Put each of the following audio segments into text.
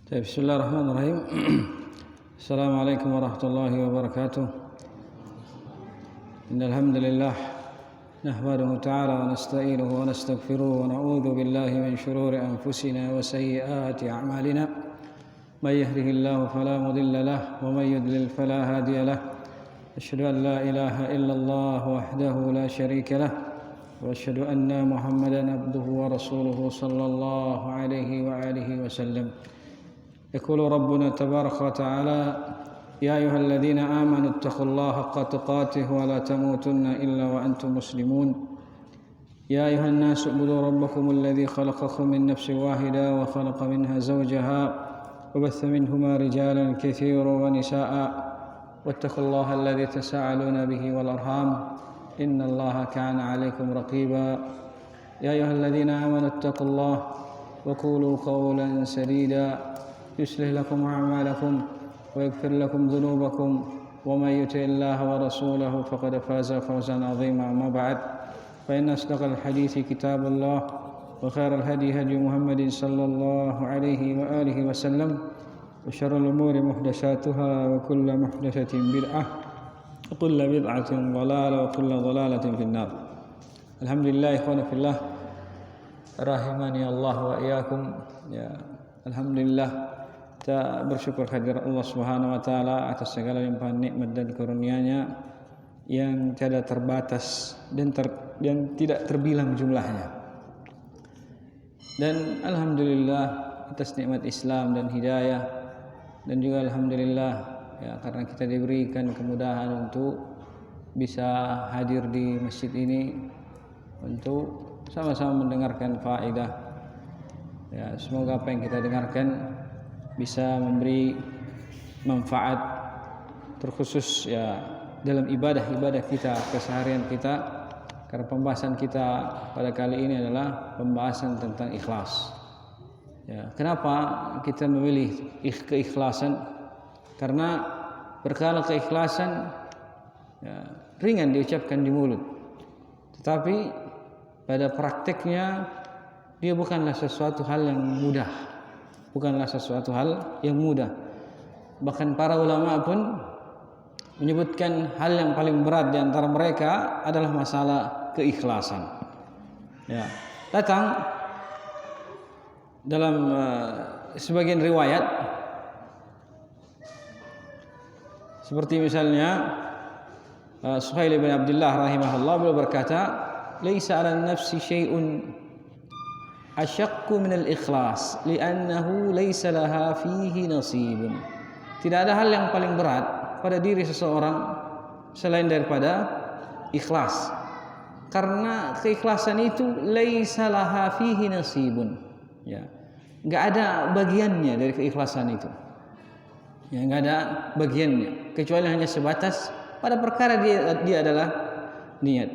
بسم الله الرحمن الرحيم. السلام عليكم ورحمة الله وبركاته. إن الحمد لله نحمده تعالى ونستعينه ونستغفره ونعوذ بالله من شرور أنفسنا وسيئات أعمالنا. من يهده الله فلا مضل له ومن يضلل فلا هادي له. أشهد أن لا إله إلا الله وحده لا شريك له وأشهد أن محمدا عبده ورسوله صلى الله عليه وآله وسلم. يقول ربنا تبارك وتعالى: يا أيها الذين آمنوا اتقوا الله حق تقاته ولا تموتن إلا وأنتم مسلمون. يا أيها الناس اعبدوا ربكم الذي خلقكم من نفس واحدة وخلق منها زوجها وبث منهما رجالا كثيرا ونساء واتقوا الله الذي تساءلون به والأرحام إن الله كان عليكم رقيبا. يا أيها الذين آمنوا اتقوا الله وقولوا قولا سديدا يصلح لكم أعمالكم ويغفر لكم ذنوبكم ومن يطع الله ورسوله فقد فاز فوزا عظيما. أما بعد فإن أصدق الحديث كتاب الله وخير الهدي هدي محمد صلى الله عليه وآله وسلم وشر الأمور محدثاتها وكل محدثة بدعة وكل بدعة ضلالة وكل ضلالة في النار. الحمد لله إخوانا في الله rahimani Allah wa iyyakum. Ya, alhamdulillah kita bersyukur kehadirat Allah Subhanahu wa taala atas segala limpahan nikmat dan karunia-Nya yang tiada terbatas dan tidak terbilang jumlahnya. Dan alhamdulillah atas nikmat Islam dan hidayah, dan juga alhamdulillah ya karena kita diberikan kemudahan untuk bisa hadir di masjid ini untuk sama-sama mendengarkan faedah. Ya, semoga apa yang kita dengarkan bisa memberi manfaat terkhusus ya dalam ibadah kita, keseharian kita. Karena pembahasan kita pada kali ini adalah pembahasan tentang ikhlas. Ya, kenapa kita memilih keikhlasan? Karena perkara keikhlasan ya, ringan diucapkan di mulut, tetapi pada prakteknya dia bukanlah sesuatu hal yang mudah. Bahkan para ulama pun menyebutkan hal yang paling berat di antara mereka adalah masalah keikhlasan. Ya, datang dalam sebagian riwayat seperti misalnya Suhail bin Abdullah rahimahullah beliau berkata, "Laisa 'ala nafsi syai'un asyaqqu min al-ikhlas li'annahu laysa laha fihi nasibun." Tidak ada hal yang paling berat pada diri seseorang selain daripada ikhlas, karena keikhlasan itu laysa laha fihi nasibun. Ya, enggak ada bagiannya dari keikhlasan itu. Ya, enggak ada bagiannya kecuali hanya sebatas pada perkara dia adalah niat.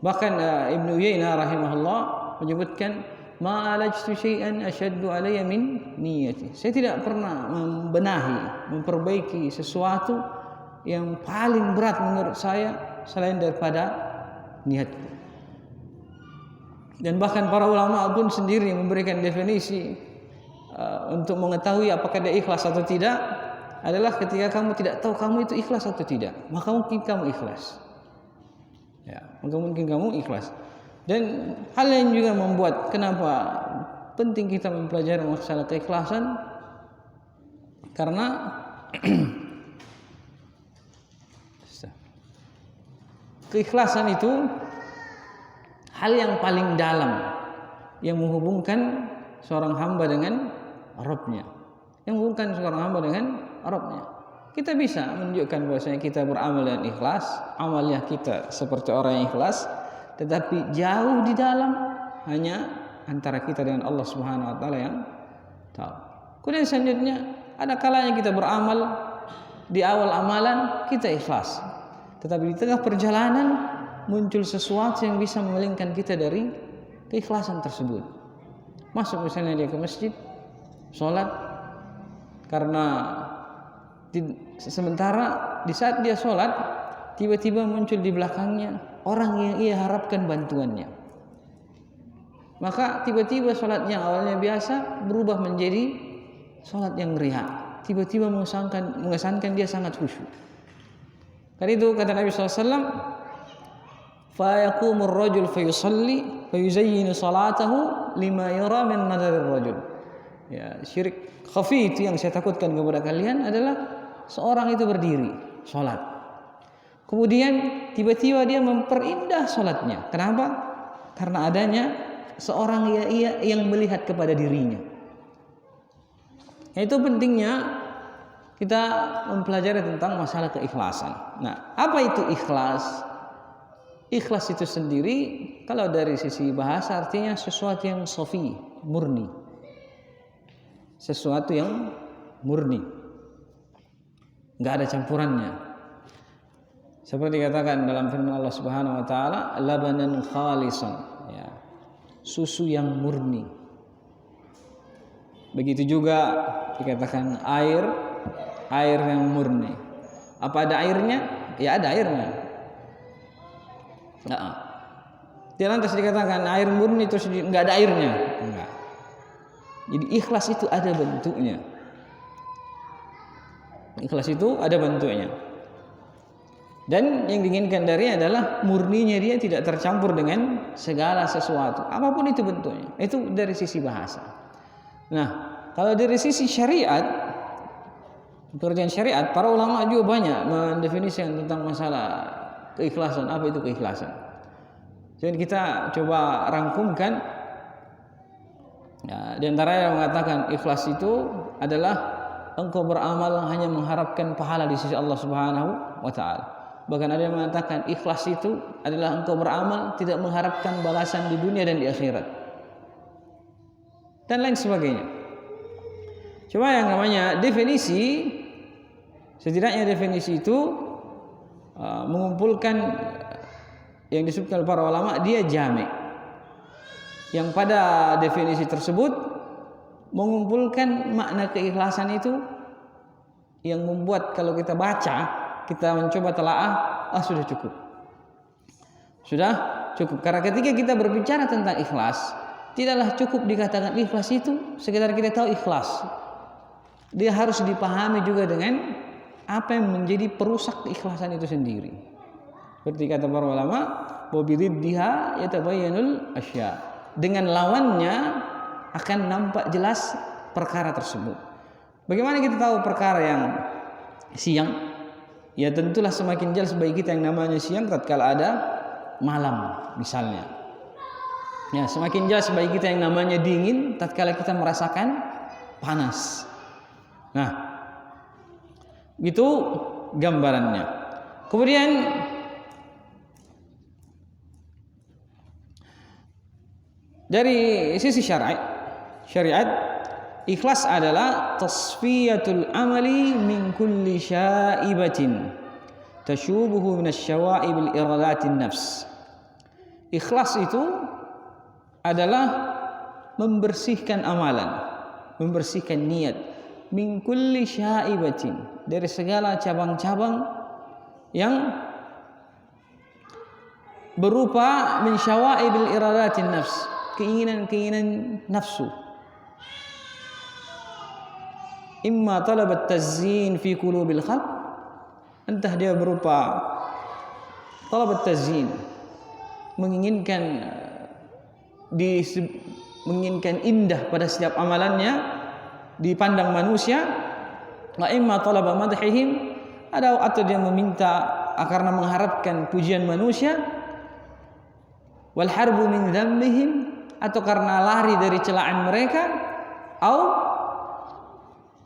Bahkan Ibnu Uyainah rahimahullah menyebutkan, ma alajtu syai'an asyaddu alayya min niyati. Saya tidak pernah memperbaiki sesuatu yang paling berat menurut saya selain daripada niatku. Dan bahkan para ulama pun sendiri memberikan definisi untuk mengetahui apakah dia ikhlas atau tidak adalah ketika kamu tidak tahu kamu itu ikhlas atau tidak, maka mungkin kamu ikhlas. Ya, maka mungkin kamu ikhlas. Dan hal yang juga membuat kenapa penting kita mempelajari masalah keikhlasan, karena keikhlasan itu hal yang paling dalam yang menghubungkan seorang hamba dengan Rabb-Nya. Kita bisa menunjukkan bahwasanya kita beramal dengan ikhlas, amalnya kita seperti orang yang ikhlas, tetapi jauh di dalam hanya antara kita dengan Allah Subhanahu wa taala yang tahu. Kemudian selanjutnya ada kalanya kita beramal, di awal amalan kita ikhlas, tetapi di tengah perjalanan muncul sesuatu yang bisa memalingkan kita dari keikhlasan tersebut. Masuk misalnya dia ke masjid, sholat, karena sementara di saat dia sholat tiba-tiba muncul di belakangnya orang yang ia harapkan bantuannya. Maka tiba-tiba sholatnya awalnya biasa berubah menjadi salat yang riya, tiba-tiba mengesankan dia sangat khusyuk. Karena itu kata Nabi SAW, fa yaqumur rajul fayusalli fayuzayyinu salatahu lima yara min nadharir rajul. Ya, syirik khafi itu yang saya takutkan kepada kalian adalah seorang itu berdiri salat, kemudian tiba-tiba dia memperindah salatnya. Kenapa? Karena adanya seorang yang melihat kepada dirinya. Itu pentingnya kita mempelajari tentang masalah keikhlasan. Nah, apa itu ikhlas? Ikhlas itu sendiri kalau dari sisi bahasa artinya sesuatu yang safi, murni. Sesuatu yang murni. Enggak ada campurannya. Seperti dikatakan dalam firman Allah Subhanahu wa taala, labanan khalisan, ya. Susu yang murni. Begitu juga dikatakan air yang murni. Apa ada airnya? Ya ada airnya. Nah, tidak lantas dikatakan air murni terus enggak ada airnya. Enggak. Jadi ikhlas itu ada bentuknya. Ikhlas itu ada bentuknya. Dan yang diinginkan dari adalah murninya dia tidak tercampur dengan segala sesuatu, apapun itu bentuknya. Itu dari sisi bahasa. Nah, kalau dari sisi syariat, pengertian syariat, para ulama juga banyak mendefinisikan tentang masalah keikhlasan. Apa itu keikhlasan? Jadi kita coba rangkumkan. Ya, di antara yang mengatakan ikhlas itu adalah engkau beramal hanya mengharapkan pahala di sisi Allah Subhanahu wa taala. Bahkan ada yang mengatakan ikhlas itu adalah engkau beramal tidak mengharapkan balasan di dunia dan di akhirat. Dan lain sebagainya. Cuma yang namanya definisi, setidaknya definisi itu mengumpulkan yang disebutkan oleh para ulama, dia jami'. Yang pada definisi tersebut mengumpulkan makna keikhlasan itu yang membuat kalau kita baca, kita mencoba telaah, sudah cukup. Sudah cukup. Karena ketika kita berbicara tentang ikhlas, tidaklah cukup dikatakan ikhlas itu sekedar kita tahu ikhlas. Dia harus dipahami juga dengan apa yang menjadi perusak keikhlasan itu sendiri. Seperti kata para ulama, wa biriddiha yatabayyanul asya'. Dengan lawannya akan nampak jelas perkara tersebut. Bagaimana kita tahu perkara yang siang? Ya tentulah semakin jelas bagi kita yang namanya siang tatkala ada malam misalnya. Ya, semakin jelas bagi kita yang namanya dingin tatkala kita merasakan panas. Nah, itu gambarannya. Kemudian dari sisi syariat, ikhlas adalah tasfiyatul amali min kulli syaibatin tashubuhu min asy-syawa'ib iradatin nafs. Ikhlas itu adalah membersihkan amalan, membersihkan niat min kulli syaibatin, dari segala cabang-cabang yang berupa min syawa'ib iradatin nafs, keinginan-keinginan nafsu. Imma talabat tazyin fi qulubil khalq, entah dia berupa talabat tazyin, menginginkan indah pada setiap amalannya dipandang manusia, wa imma talaba madhihim, atau dia meminta karena mengharapkan pujian manusia, wal harbu min dhammihim, atau karena lari dari celaan mereka, au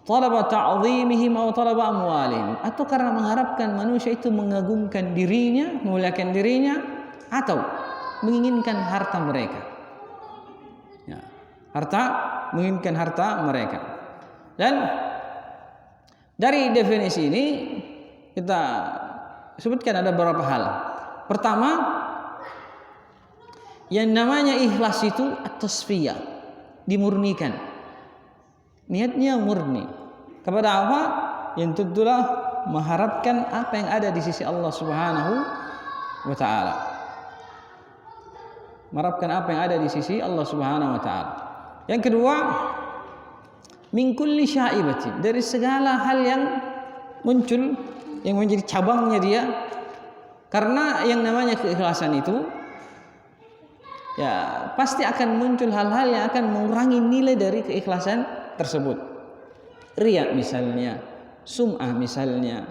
talaba ta'zimihim atau talaba amwalihim, atau karena mengharapkan manusia itu mengagungkan dirinya, memuliakan dirinya, atau menginginkan harta mereka. Ya, menginginkan harta mereka. Dan dari definisi ini kita sebutkan ada beberapa hal. Pertama, yang namanya ikhlas itu at-tasfiyah, dimurnikan. Niatnya murni. Kepada apa? Yang tentulah mengharapkan apa yang ada di sisi Allah Subhanahu wa taala. Mengharapkan apa yang ada di sisi Allah Subhanahu wa taala. Yang kedua, min kulli syaibatin, dari segala hal yang muncul yang menjadi cabangnya dia. Karena yang namanya keikhlasan itu ya pasti akan muncul hal-hal yang akan mengurangi nilai dari keikhlasan tersebut. Riya misalnya, sum'ah misalnya,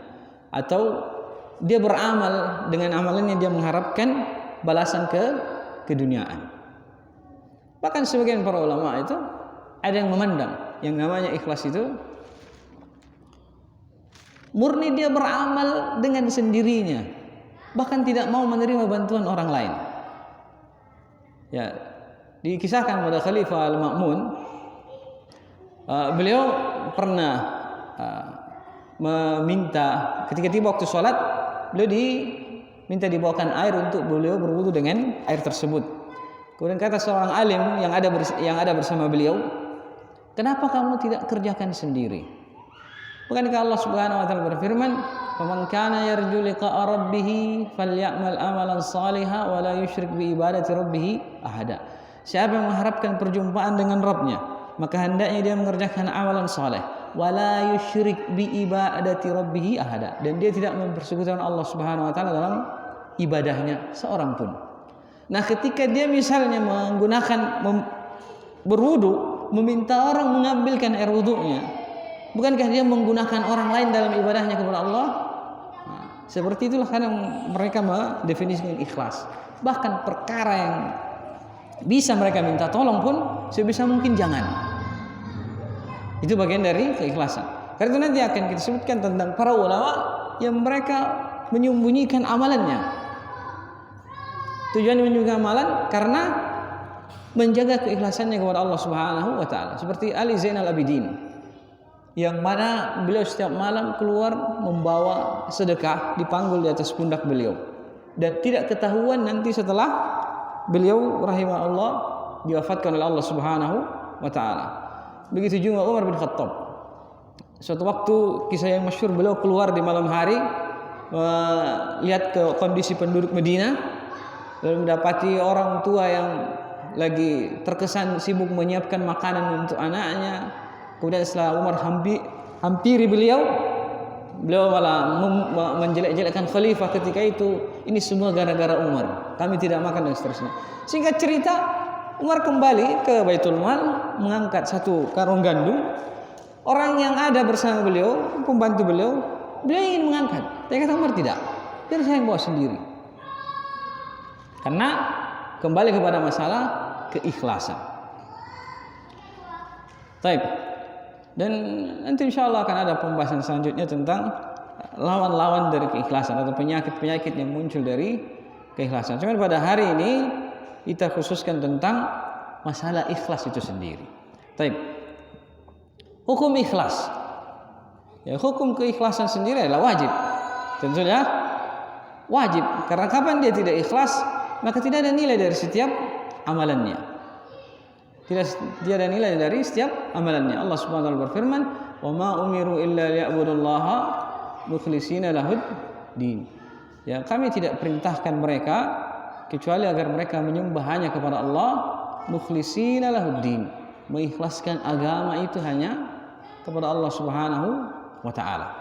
atau dia beramal dengan amalannya dia mengharapkan balasan keduniaan. Bahkan sebagian para ulama itu ada yang memandang yang namanya ikhlas itu murni dia beramal dengan sendirinya, bahkan tidak mau menerima bantuan orang lain. Ya, dikisahkan pada Khalifah Al-Ma'mun, beliau pernah meminta ketika tiba waktu sholat, beliau diminta dibawakan air untuk beliau berwudu dengan air tersebut. Kemudian kata seorang alim yang ada bersama beliau, kenapa kamu tidak kerjakan sendiri? Bukankah Allah Subhanahu wa taala berfirman, "Faman kana yarju liqa'a rabbih falyamal amalan shalihan wa la yusyrik bi ibadati rabbih ahada." Siapa yang mengharapkan perjumpaan dengan Rabbnya, maka hendaknya dia mengerjakan amalan saleh, wa la yusyrik bi ibadati rabbih ahada, dan dia tidak mempersekutukan Allah Subhanahu wa taala dalam ibadahnya seorang pun. Nah, ketika dia misalnya berwudu, meminta orang mengambilkan air wudunya, bukankah dia menggunakan orang lain dalam ibadahnya kepada Allah? Nah, seperti itulah kadang mereka mendefinisikan ikhlas. Bahkan perkara yang bisa mereka minta tolong pun sebisa mungkin jangan. Itu bagian dari keikhlasan. Karena itu nanti akan kita sebutkan tentang para ulama yang mereka menyembunyikan amalannya. Tujuan menyembunyikan amalan karena menjaga keikhlasannya kepada Allah Subhanahu wa taala. Seperti Ali Zainal Abidin, yang mana beliau setiap malam keluar membawa sedekah dipanggul di atas pundak beliau, dan tidak ketahuan nanti setelah beliau rahimahullah diwafatkan oleh Allah Subhanahu wa taala. Begitu juga Umar bin Khattab. Suatu waktu kisah yang masyhur, beliau keluar di malam hari lihat ke kondisi penduduk Madinah, lalu mendapati orang tua yang lagi terkesan sibuk menyiapkan makanan untuk anaknya. Kemudian setelah Umar hampiri beliau malah menjelek-jelekkan khalifah ketika itu. Ini semua gara-gara Umar, kami tidak makan dan seterusnya. Singkat cerita, Umar kembali ke Baitul Mal, mengangkat satu karung gandum. Orang yang ada bersama beliau, pembantu beliau ingin mengangkat. Tapi kata Umar, tidak, biar saya yang bawa sendiri. Karena kembali kepada masalah keikhlasan. Baik. Dan nanti insya Allah akan ada pembahasan selanjutnya tentang lawan-lawan dari keikhlasan atau penyakit-penyakit yang muncul dari keikhlasan. Cuma pada hari ini kita khususkan tentang masalah ikhlas itu sendiri. Baik. Hukum ikhlas. Ya, hukum keikhlasan sendiri adalah wajib. Tentunya wajib. Karena kapan dia tidak ikhlas, maka tidak ada nilai dari setiap amalannya. Tidak ada nilai dari setiap amalannya. Allah Subhanahu wa taala berfirman, "Wa ma umiru illa liya'budullaha mukhlishina lahud din." Ya, kami tidak perintahkan mereka kecuali agar mereka menyembah hanya kepada Allah, mukhlishina lahud din, mengikhlaskan agama itu hanya kepada Allah Subhanahu wa taala.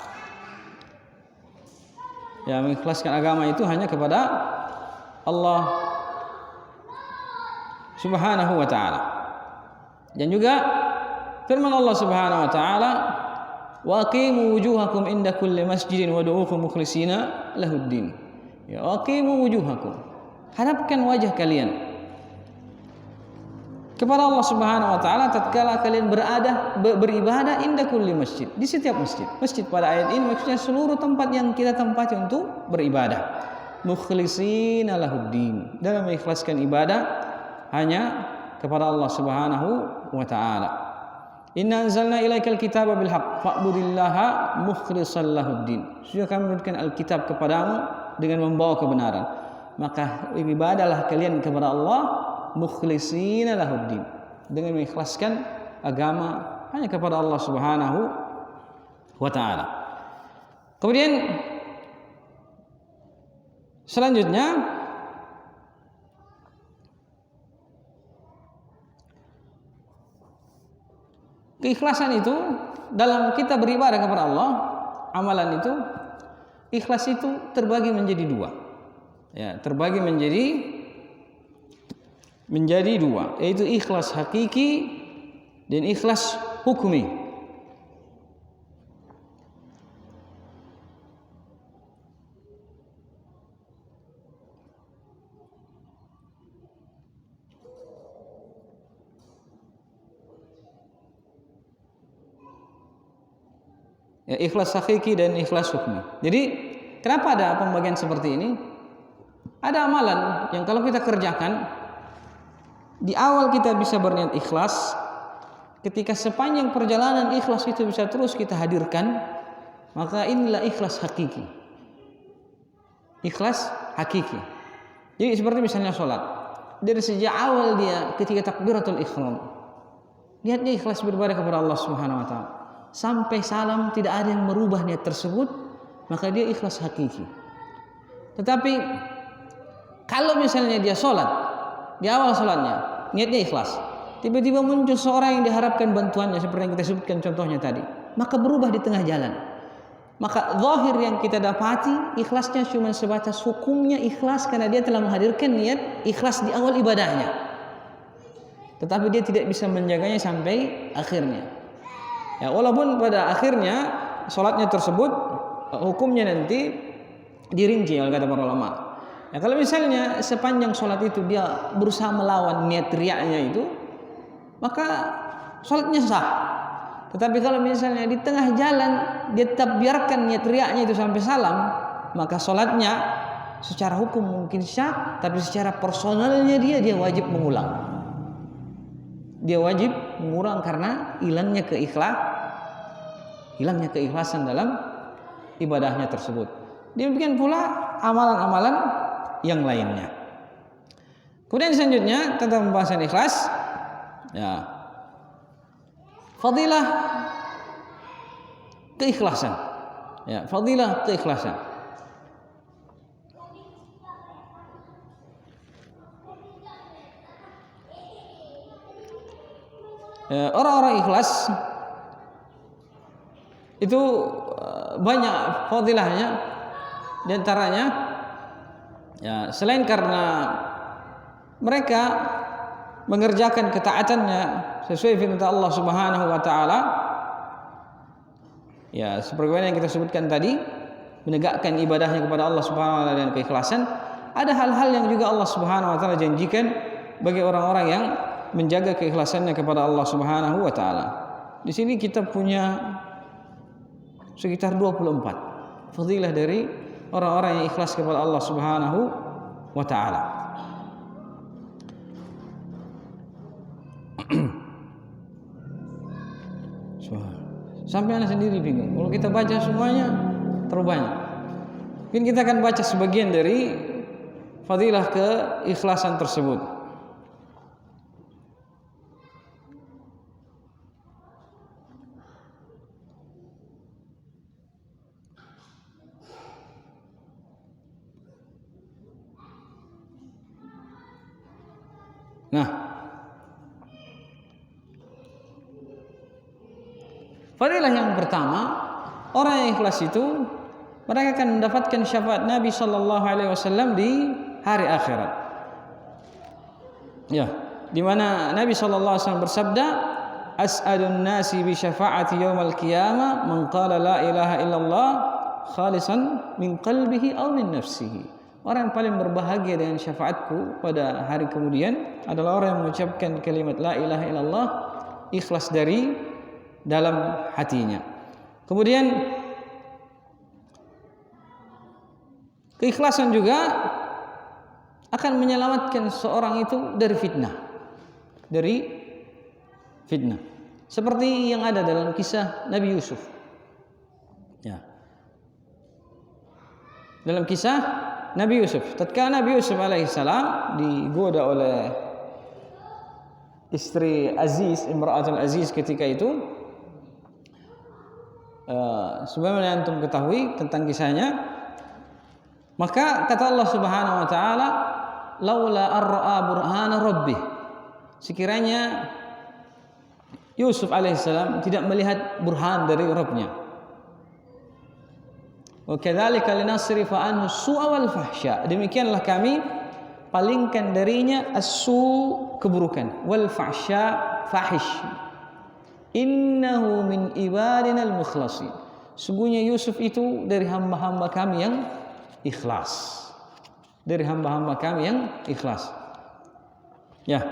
Ya, mengikhlaskan agama itu hanya kepada Allah Subhanahu wa taala. Dan juga firman Allah Subhanahu wa taala, "Wa aqimu wujuhakum inda kulli masjidin wad'uuhu mukhlishina lahuddin." Ya, aqimu wujuhakum. Hadapkan wajah kalian kepada Allah Subhanahu wa taala tatkala kalian beribadah inda kulli masjid, di setiap masjid. Masjid pada ayat ini maksudnya seluruh tempat yang kita tempati untuk beribadah. Mukhlishina lahuddin, dalam mengikhlaskan ibadah hanya kepada Allah Subhanahu wa taala. Inna anzalna ilaikal kitaba bil haqq fa'budillaha mukhlishan lahuddin. Sudah kami menurunkan Alkitab kepadamu dengan membawa kebenaran, maka ibadahlah kalian kepada Allah mukhlishina lahuddin, dengan mengikhlaskan agama hanya kepada Allah Subhanahu wa taala. Kemudian selanjutnya Keikhlasan itu dalam kita beribadah kepada Allah, amalan itu, ikhlas itu terbagi menjadi dua. Ya, terbagi menjadi dua, yaitu ikhlas hakiki dan ikhlas hukmi. Ya, ikhlas hakiki dan ikhlas hukmi. Jadi kenapa ada pembagian seperti ini? Ada amalan yang kalau kita kerjakan di awal kita bisa berniat ikhlas, ketika sepanjang perjalanan ikhlas itu bisa terus kita hadirkan, maka inilah ikhlas hakiki. Ikhlas hakiki. Jadi seperti misalnya sholat, dari sejak awal dia ketika takbiratul ihram, niatnya ikhlas beribadah kepada Allah Subhanahu wa taala. Sampai salam tidak ada yang merubah niat tersebut, maka dia ikhlas hakiki. Tetapi kalau misalnya dia sholat, di awal sholatnya niatnya ikhlas, tiba-tiba muncul seorang yang diharapkan bantuannya seperti yang kita sebutkan contohnya tadi, maka berubah di tengah jalan, maka zahir yang kita dapati ikhlasnya cuma sebatas hukumnya ikhlas karena dia telah menghadirkan niat ikhlas di awal ibadahnya, tetapi dia tidak bisa menjaganya sampai akhirnya. Ya, walaupun pada akhirnya sholatnya tersebut hukumnya nanti dirinci oleh kata para ulama. Ya, kalau misalnya sepanjang sholat itu dia berusaha melawan niat riaknya itu, maka sholatnya sah. Tetapi kalau misalnya di tengah jalan dia tetap biarkan niat riaknya itu sampai salam, maka sholatnya secara hukum mungkin sah, tapi secara personalnya dia wajib mengulang. Dia wajib mengulang karena hilangnya keikhlasan dalam ibadahnya tersebut. Demikian pula amalan-amalan yang lainnya. Kemudian selanjutnya tentang pembahasan ikhlas, ya, fadilah keikhlasan. Ya, fadilah keikhlasan. Orang-orang ikhlas itu banyak fadilahnya. Di antaranya, ya, selain karena mereka mengerjakan ketaatannya sesuai firman Allah Subhanahu wa taala, ya, seperti yang kita sebutkan tadi, menegakkan ibadahnya kepada Allah Subhanahu wa taala dengan keikhlasan, ada hal-hal yang juga Allah Subhanahu wa taala janjikan bagi orang-orang yang menjaga keikhlasannya kepada Allah Subhanahu wa taala. Di sini kita punya sekitar 24 fadilah dari orang-orang yang ikhlas kepada Allah Subhanahu wa taala. Sampai Anda sendiri bingung. Kalau kita baca semuanya terlalu banyak. Mungkin kita akan baca sebagian dari fadilah keikhlasan tersebut. Nah, fadilah yang pertama, orang yang ikhlas itu mereka akan mendapatkan syafaat Nabi sallallahu alaihi wasallam di hari akhirat. Ya, di mana Nabi sallallahu alaihi wasallam bersabda, "As'adun nasi bi syafaati yaumil qiyamah man qala la ilaha illallah khalisan min qalbihi aw min nafsihi." Orang yang paling berbahagia dengan syafaatku pada hari kemudian adalah orang yang mengucapkan kalimat la ilaha illallah ikhlas dari dalam hatinya. Kemudian keikhlasan juga akan menyelamatkan seorang itu dari fitnah. Seperti yang ada dalam kisah Nabi Yusuf. Ya. Dalam kisah Nabi Yusuf, tatkala Nabi Yusuf alaihissalam digoda oleh istri Aziz, Imra'atul Aziz ketika itu, sebagaimana antum ketahui tentang kisahnya, maka kata Allah Subhanahu wa taala, laula ar-ra'a burhana rabbih, sekiranya Yusuf alaihissalam tidak melihat burhan dari Rabbnya. Wa kadzalika linasrifa anhu su'a wal fahsya. Demikianlah kami palingkan darinya as-su, keburukan, wal fahsya, fahish. Innahu min ibadina al-mukhlasin. Sungguhnya Yusuf itu dari hamba-hamba kami yang ikhlas. Dari hamba-hamba kami yang ikhlas. Ya.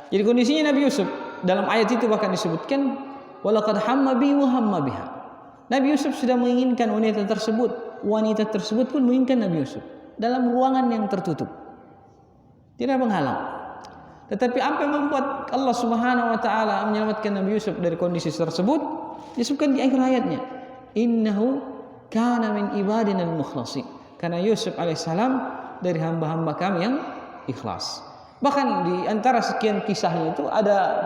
Jadi kondisinya Nabi Yusuf dalam ayat itu bahkan disebutkan walaqad hamma bi wa hamma biha. Nabi Yusuf sudah menginginkan wanita tersebut. Wanita tersebut pun menginginkan Nabi Yusuf dalam ruangan yang tertutup. Tidak menghalang. Tetapi apa yang membuat Allah Subhanahu wa taala menyelamatkan Nabi Yusuf dari kondisi tersebut? Disebutkan di akhir ayatnya. Innahu kana min ibadina al-mukhlasin. Karena Yusuf alaihissalam dari hamba-hamba kami yang ikhlas. Bahkan di antara sekian kisahnya itu ada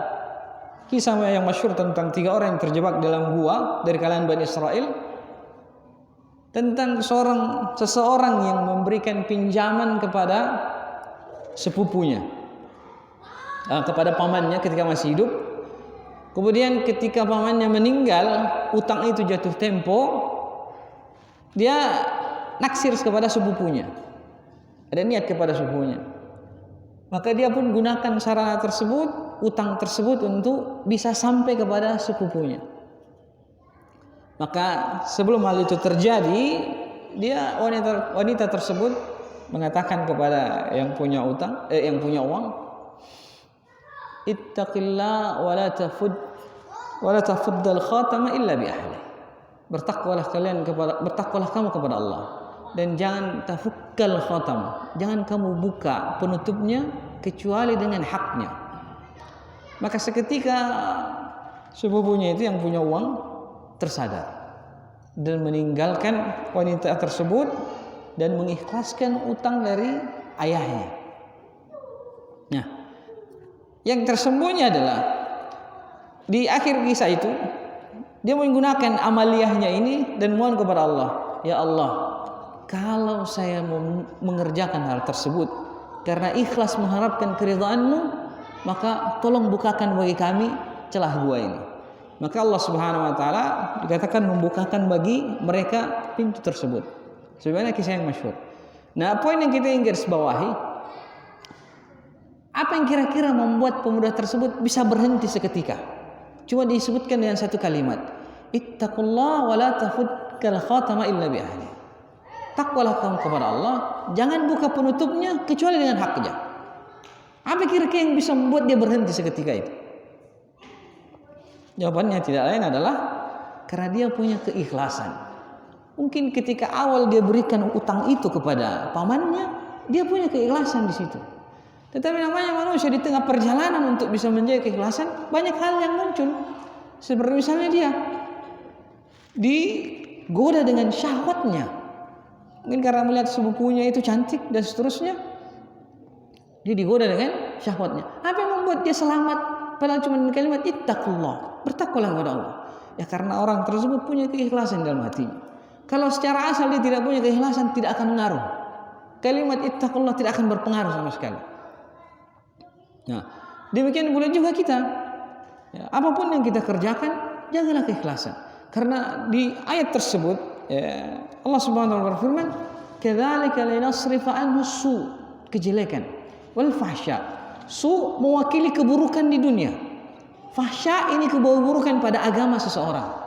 kisah yang masyhur tentang 3 orang yang terjebak dalam gua dari kalangan Bani Israel, tentang seseorang yang memberikan pinjaman kepada sepupunya, kepada pamannya ketika masih hidup. Kemudian ketika pamannya meninggal, utang itu jatuh tempo, dia naksir kepada sepupunya, ada niat kepada sepupunya. Maka dia pun gunakan sarana tersebut, utang tersebut untuk bisa sampai kepada sepupunya. Maka sebelum hal itu terjadi, dia wanita tersebut mengatakan kepada yang punya utang, yang punya uang, ittaqillah wa la tafuddal khatama illa bi ahli. Bertakwalah kamu kepada Allah dan jangan tafukkal khatam, jangan kamu buka penutupnya kecuali dengan haknya. Maka seketika sepupunya itu yang punya uang tersadar dan meninggalkan wanita tersebut dan mengikhlaskan utang dari ayahnya. Nah, yang tersembunyi adalah di akhir kisah itu dia menggunakan amaliyahnya ini dan mohon kepada Allah, ya Allah, kalau saya mengerjakan hal tersebut karena ikhlas mengharapkan keridhaan-Mu, maka tolong bukakan bagi kami celah gua ini. Maka Allah Subhanahu wa taala dikatakan membukakan bagi mereka pintu tersebut. Sebenarnya kisah yang masyhur. Nah, poin yang kita ingin garis bawahi, apa yang kira-kira membuat pemuda tersebut bisa berhenti seketika? Cuma disebutkan dengan satu kalimat, ittaqullah wa la tafuddal khatama illa bi ahli. Takwalah kamu kepada Allah, jangan buka penutupnya kecuali dengan haknya. Apa kira-kira yang bisa membuat dia berhenti seketika itu? Jawabannya tidak lain adalah karena dia punya keikhlasan. Mungkin ketika awal dia berikan utang itu kepada pamannya, dia punya keikhlasan di situ. Tetapi namanya manusia di tengah perjalanan untuk bisa menjaga keikhlasan, banyak hal yang muncul. Seperti misalnya dia digoda dengan syahwatnya. Mungkin karena melihat sepupunya itu cantik dan seterusnya, dia digoda dengan syahwatnya. Apa yang membuat dia selamat? Padahal cuma kalimat ittaqullah, bertakwalah kepada Allah. Ya karena orang tersebut punya keikhlasan dalam hatinya. Kalau secara asal dia tidak punya keikhlasan, tidak akan mengaruh. Kalimat ittaqullah tidak akan berpengaruh sama sekali. Nah, demikian pula juga kita. Ya, apapun yang kita kerjakan, jagalah keikhlasan. Karena di ayat tersebut, ya, Allah Subhanahu wa taala berfirman, "Kadzalika linasrifa anhu su", kejelekan, wal fahsya. Su mewakili keburukan di dunia. Fahsya ini keburukan pada agama seseorang.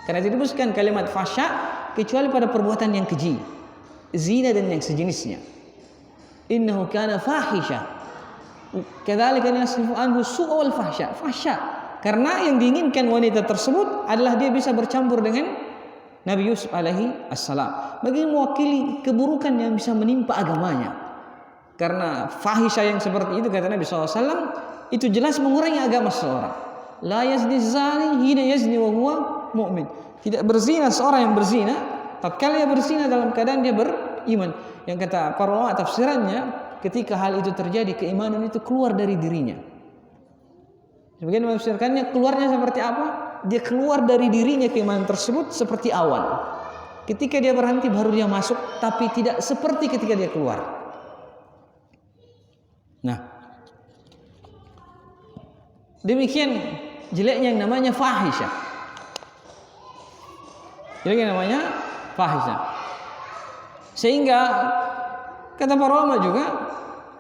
Karena tidak disebutkan kalimat fahsya kecuali pada perbuatan yang keji, zina dan yang sejenisnya. Innahu kana fahisha. Kadzalika linasrifa anhu su wal fahsya. Fahsya karena yang diinginkan wanita tersebut adalah dia bisa bercampur dengan Nabi Yusuf alaihi assalam, bagi mewakili keburukan yang bisa menimpa agamanya. Karena fahisha yang seperti itu kata Nabi SAW itu jelas mengurangi agama seseorang. La yazni zani hina yazni wa huwa mu'min. Tidak berzina seorang yang berzina tatkala dia berzina dalam keadaan dia beriman. Yang kata para ulama tafsirannya, ketika hal itu terjadi keimanan itu keluar dari dirinya. Sebagian menafsirkannya keluarnya seperti apa? Dia keluar dari dirinya keimanan tersebut seperti awan. Ketika dia berhenti baru dia masuk, tapi tidak seperti ketika dia keluar. Nah, demikian jeleknya yang namanya fahisyah. Jeleknya yang namanya fahisyah. Sehingga kata para ulama juga,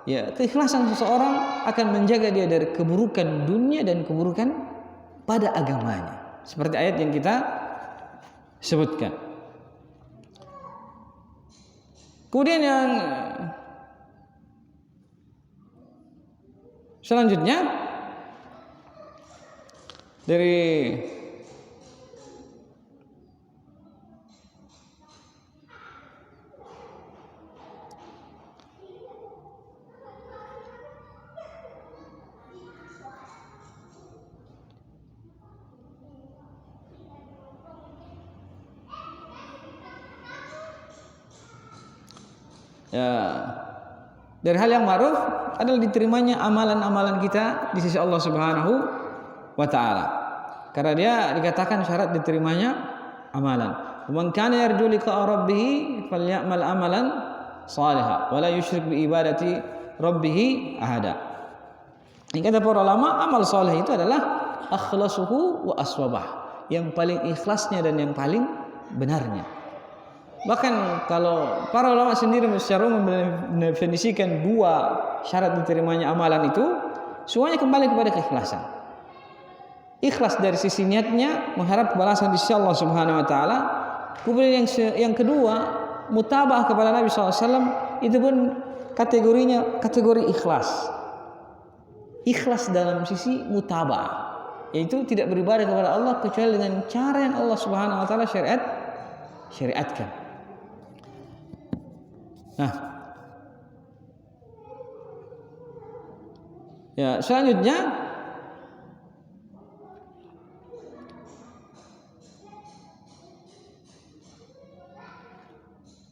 ya, keikhlasan seseorang akan menjaga dia dari keburukan dunia dan keburukan pada agamanya. Seperti ayat yang kita sebutkan. Kemudian yang selanjutnya dari dari hal yang ma'ruf adalah diterimanya amalan-amalan kita di sisi Allah Subhanahu wa taala. Karena dia dikatakan syarat diterimanya amalan. Man kana yarju liqa'a rabbih falyamal amalan shalihan wa la yusyrik bi ibadati rabbih ahada. Ini kata para ulama, amal saleh itu adalah akhlasuhu wa aswabah, yang paling ikhlasnya dan yang paling benarnya. Bahkan kalau para ulama sendiri secara umum mendefinisikan dua syarat diterimanya amalan itu, semuanya kembali kepada keikhlasan. Ikhlas dari sisi niatnya, mengharap balasan di sisi Allah Subhanahu wa taala. Kemudian yang kedua, mutabah kepada Nabi SAW, itu pun kategorinya kategori ikhlas. Ikhlas dalam sisi mutabah, yaitu tidak beribadah kepada Allah kecuali dengan cara yang Allah Subhanahu wa taala syariatkan. Nah, ya, selanjutnya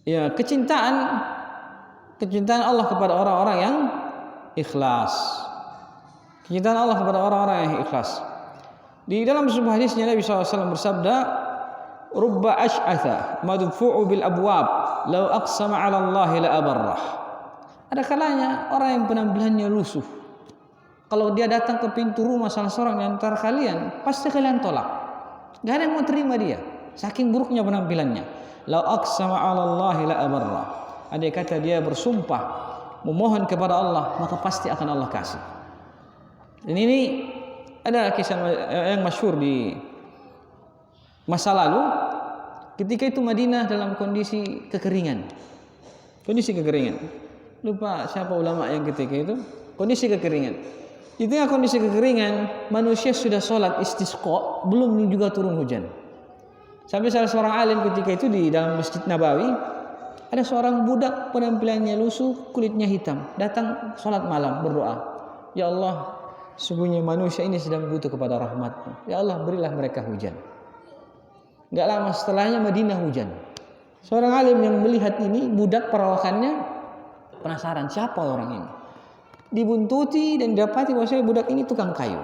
ya, kecintaan Allah kepada orang-orang yang ikhlas. Kecintaan Allah kepada orang-orang yang ikhlas. Di dalam sebuah hadisnya Nabi SAW bersabda, "Rubba ash'atha madfu'u bil abwab law aqsama 'ala Allah la abarrah." Ada kalanya orang yang penampilannya lusuh, kalau dia datang ke pintu rumah salah seorang di antara kalian, pasti kalian tolak. Gak ada yang mau terima dia, saking buruknya penampilannya. Law aqsama 'ala Allah la abarrah. Ada kata dia bersumpah memohon kepada Allah, maka pasti akan Allah kasih. Dan ini ada kisah yang masyhur di masa lalu, ketika itu Madinah dalam kondisi kekeringan. Lupa siapa ulama yang ketika itu, kondisi kekeringan. Di tengah kondisi kekeringan, manusia sudah sholat istisqa, belum juga turun hujan. Sampai salah seorang alim ketika itu di dalam Masjid Nabawi, ada seorang budak penampilannya lusuh, kulitnya hitam, datang sholat malam berdoa, "Ya Allah, sesungguhnya manusia ini sedang butuh kepada rahmat-Mu. Ya Allah, berilah mereka hujan." Gak lama setelahnya Madinah hujan. Seorang alim yang melihat ini, budak perawakannya penasaran, siapa orang ini? Dibuntuti dan didapati bahwasanya budak ini tukang kayu.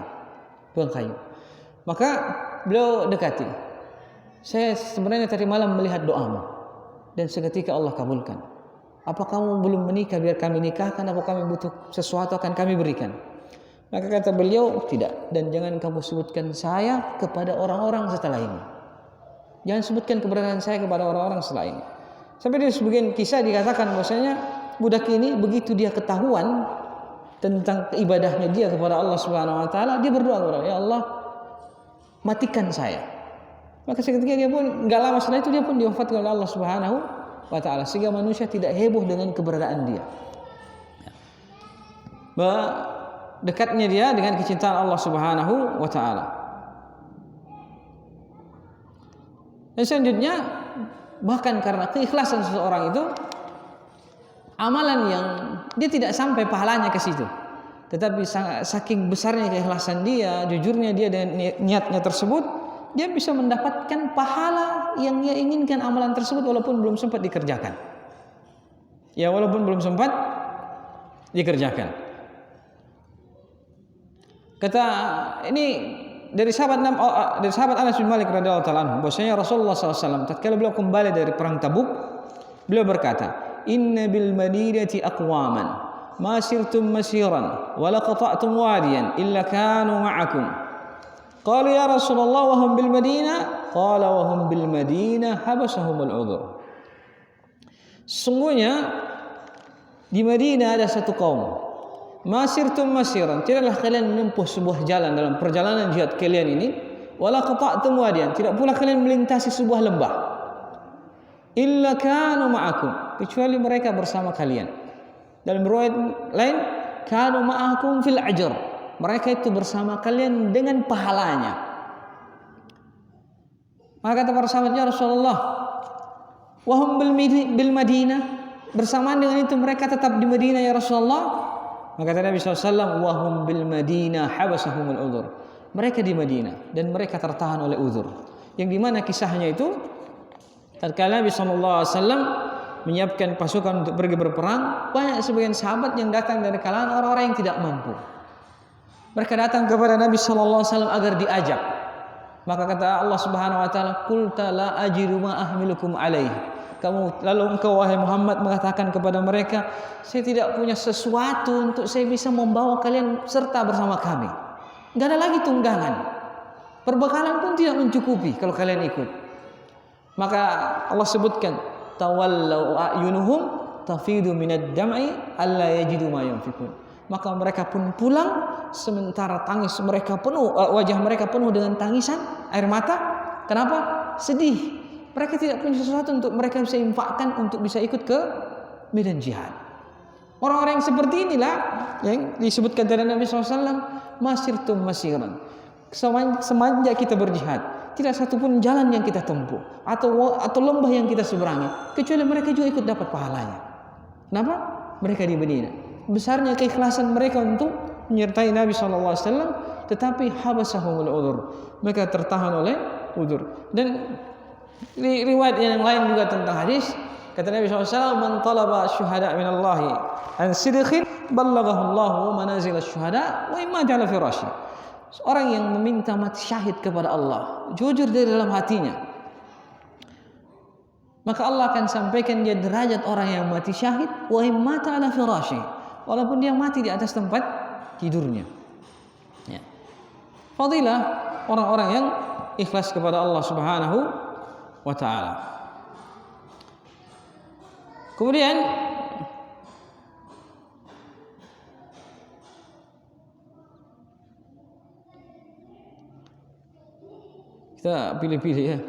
Maka beliau dekati. "Saya sebenarnya tadi malam melihat doamu dan seketika Allah kabulkan. Apa kamu belum menikah? Biar kami nikahkan. Apa kami butuh sesuatu akan kami berikan?" Maka kata beliau, "Tidak, dan jangan kamu sebutkan saya kepada orang-orang setelah ini. Jangan sebutkan keberadaan saya kepada orang-orang setelah ini." Sampai di sebagian kisah dikatakan bahwasanya budak ini begitu dia ketahuan tentang ibadahnya dia kepada Allah Subhanahu wa taala, dia berdoa kepada Allah, "Ya Allah, matikan saya." Maka seketika dia pun, enggak lama setelah itu dia pun diwafatkan oleh Allah Subhanahu wa taala, sehingga manusia tidak heboh dengan keberadaan dia. Dekatnya dia dengan kecintaan Allah Subhanahu wa taala. Dan selanjutnya, bahkan karena keikhlasan seseorang itu, amalan yang dia tidak sampai pahalanya ke situ, tetapi saking besarnya keikhlasan dia, jujurnya dia dan niatnya tersebut, dia bisa mendapatkan pahala yang dia inginkan amalan tersebut walaupun belum sempat dikerjakan. Ya, walaupun belum sempat dikerjakan. Kata ini dari sahabat Anas bin Malik radhiyallahu taala anhu, bahwasanya Rasulullah SAW tatkala beliau kembali dari perang Tabuk, beliau berkata, "Inna bil madinati aqwaman ma sirtum masiran wa la qata'tum wadiyan illa kanu ma'akum Qalu ya Rasulullah wa hum bil Madinah. Qala wa hum bil Madinah habasahumul udhur. Sungguhnya di Madinah ada satu kaum. Masirtum masiran, tidaklah kalian menempuh sebuah jalan dalam perjalanan jihad kalian ini. Wala qata'tum wadiyan, tidak pula kalian melintasi sebuah lembah. Illa kanu ma'akum, kecuali mereka bersama kalian. Dalam riwayat lain, kanu ma'akum fil ajr, mereka itu bersama kalian dengan pahalanya. Maka kata para sahabat, ya Rasulullah, wahum bil Madinah, bersamaan dengan itu mereka tetap di Madinah ya Rasulullah. Maka kata Nabi SAW, wahum bil Madinah habasahumul udhur, mereka di Madinah dan mereka tertahan oleh uzur. Yang dimana kisahnya itu, tatkala Nabi SAW menyiapkan pasukan untuk pergi berperang, banyak sebagian sahabat yang datang dari kalangan orang-orang yang tidak mampu. Mereka datang kepada Nabi SAW agar diajak. Maka kata Allah Subhanahu Wa Taala, "Qulta la ajidu ma ahmilukum alaihi." Lalu engkau wahai Muhammad mengatakan kepada mereka, saya tidak punya sesuatu untuk saya bisa membawa kalian serta bersama kami. Enggak ada lagi tunggangan. Perbekalan pun tidak mencukupi kalau kalian ikut. Maka Allah sebutkan, tawallau a'yunuhum tafidu minad dam'i alla yajidu ma yunfikun. Maka mereka pun pulang sementara tangis mereka penuh, wajah mereka penuh dengan tangisan, air mata. Kenapa? Sedih. Mereka tidak punya sesuatu untuk mereka bisa infakkan untuk bisa ikut ke medan jihad. Orang-orang yang seperti inilah yang disebutkan dari Nabi SAW, masirtum masiran. Semenjak kita berjihad, tidak satupun jalan yang kita tempuh atau lembah yang kita seberangi, kecuali mereka juga ikut dapat pahalanya. Kenapa? Mereka di Madinah. Besarnya keikhlasan mereka untuk menyertai Nabi SAW, tetapi habasahumul udhur, mereka tertahan oleh udhur. Dan di riwayat yang lain juga tentang hadis, kata Nabi SAW, man talaba syuhada minallahi an sidqin ballaghahu Allahu manazil syuhada wa imma ja'ala firashi. Orang yang meminta mati syahid kepada Allah, jujur dari dalam hatinya, maka Allah akan sampaikan dia derajat orang yang mati syahid wa imma ta'ala firashi, walaupun dia mati di atas tempat tidurnya. Ya. Fadilah orang-orang yang ikhlas kepada Allah Subhanahu wa ta'ala. Kemudian kita pilih-pilih ya.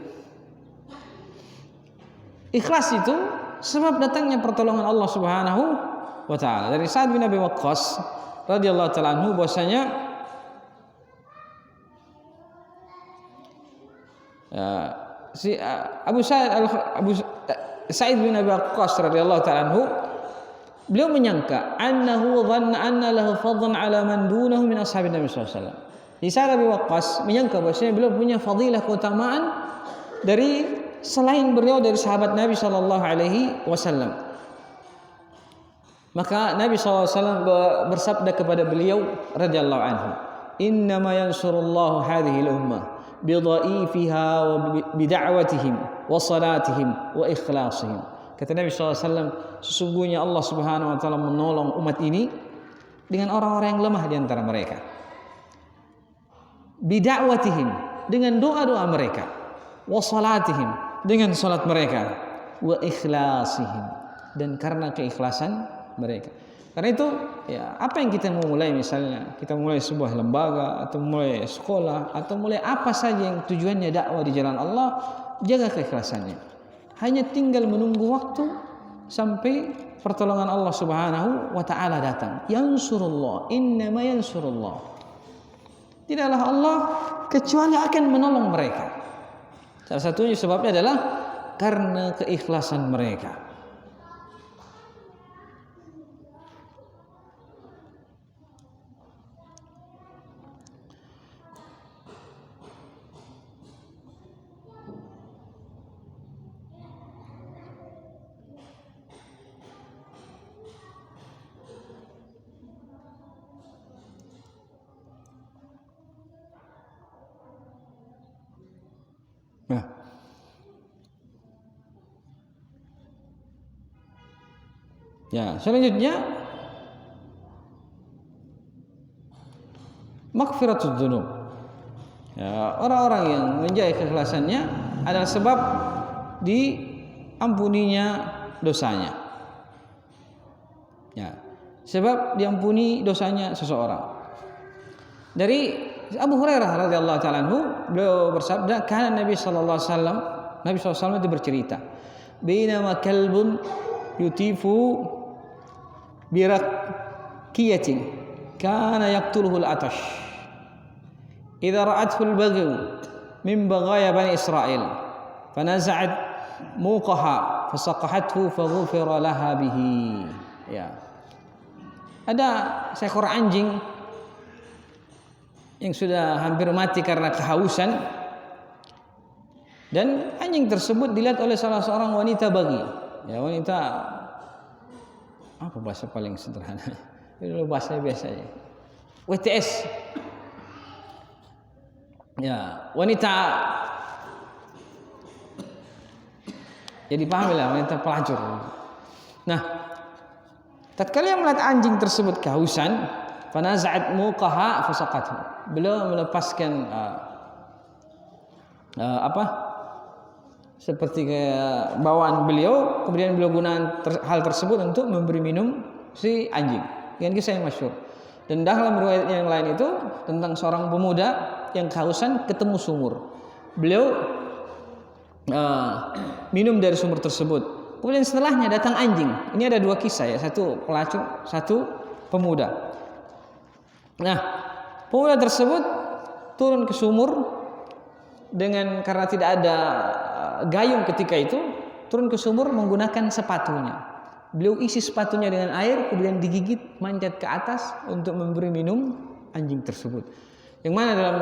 Ikhlas itu sebab datangnya pertolongan Allah Subhanahu wa ta'ala. Dari Sa'ad bin Abi Waqqas radhiyallahu ta'ala anhu bahwasanya Abu Sa'id bin Abi Waqqas radhiyallahu ta'ala anhu, beliau menyangka annahu dhanna anna lahu fadlan ala man dunahu min ashabin Nabi sallallahu alaihi wasallam. Sa'id bin Abi Waqqas menyangka bahwasanya beliau punya fadilah keutamaan dari selain beliau dari sahabat Nabi sallallahu alaihi wasallam. Maka Nabi sallallahu alaihi wasallam bersabda kepada beliau radhiyallahu anhu, "Innama yansurullahu hadhihi al-ummah bidha'ifiha wa bida'watihim wa salatihim wa ikhlasihim." Kata Nabi SAW, sesungguhnya Allah Subhanahu wa taala menolong umat ini dengan orang-orang yang lemah di antara mereka. Bida'watihim, dengan doa-doa mereka. Wa salatihim, dengan salat mereka. Wa ikhlasihim, dan karena keikhlasan mereka. Karena itu, ya, apa yang kita mau mulai, misalnya kita mulai sebuah lembaga atau mulai sekolah atau mulai apa saja yang tujuannya dakwah di jalan Allah, jaga keikhlasannya. Hanya tinggal menunggu waktu sampai pertolongan Allah Subhanahu wa ta'ala datang. Yansurullah, innama yansurullah. Tidaklah Allah kecuali akan menolong mereka. Salah satunya sebabnya adalah karena keikhlasan mereka. Nah, ya, selanjutnya maghfiratud dzunub. Ya, orang-orang yang menjaga keikhlasannya adalah sebab diampuninya dosanya. Ya, sebab diampuni dosanya seseorang. Dari Abu Hurairah radhiyallahu taala anhu, beliau bersabda, "Kana Nabi sallallahu alaihi wasallam, Nabi sallallahu alaihi wasallam itu bercerita, bainama kalbun yutifu biraqiyatin kana yaqtuluhu al-atash. Idza ra'athu al-baghu min baghaya bani Israil, fanaza'at muqaha fasaqahathu faghufira laha bihi." Ya. Ada seekor anjing yang sudah hampir mati karena kehausan, dan anjing tersebut dilihat oleh salah seorang wanita bagi. Ya, wanita, apa bahasa paling sederhana? Itu bahasa biasanya. WTS. Ya, wanita. Jadi pahamilah, wanita pelacur. Nah, tatkala melihat anjing tersebut kehausan, fanaza'at muqaha fasaqathu. Beliau melepaskan seperti kayak bawaan beliau, kemudian beliau gunakan hal tersebut untuk memberi minum si anjing. Dengan kisah yang masyhur. Dan dalam riwayat yang lain itu tentang seorang pemuda yang kehausan ketemu sumur. Beliau minum dari sumur tersebut. Kemudian setelahnya datang anjing. Ini ada dua kisah ya, satu pelacur, satu pemuda. Nah, pemuda tersebut turun ke sumur dengan, karena tidak ada gayung ketika itu, turun ke sumur menggunakan sepatunya. Beliau isi sepatunya dengan air, kemudian digigit, manjat ke atas untuk memberi minum anjing tersebut. Yang mana dalam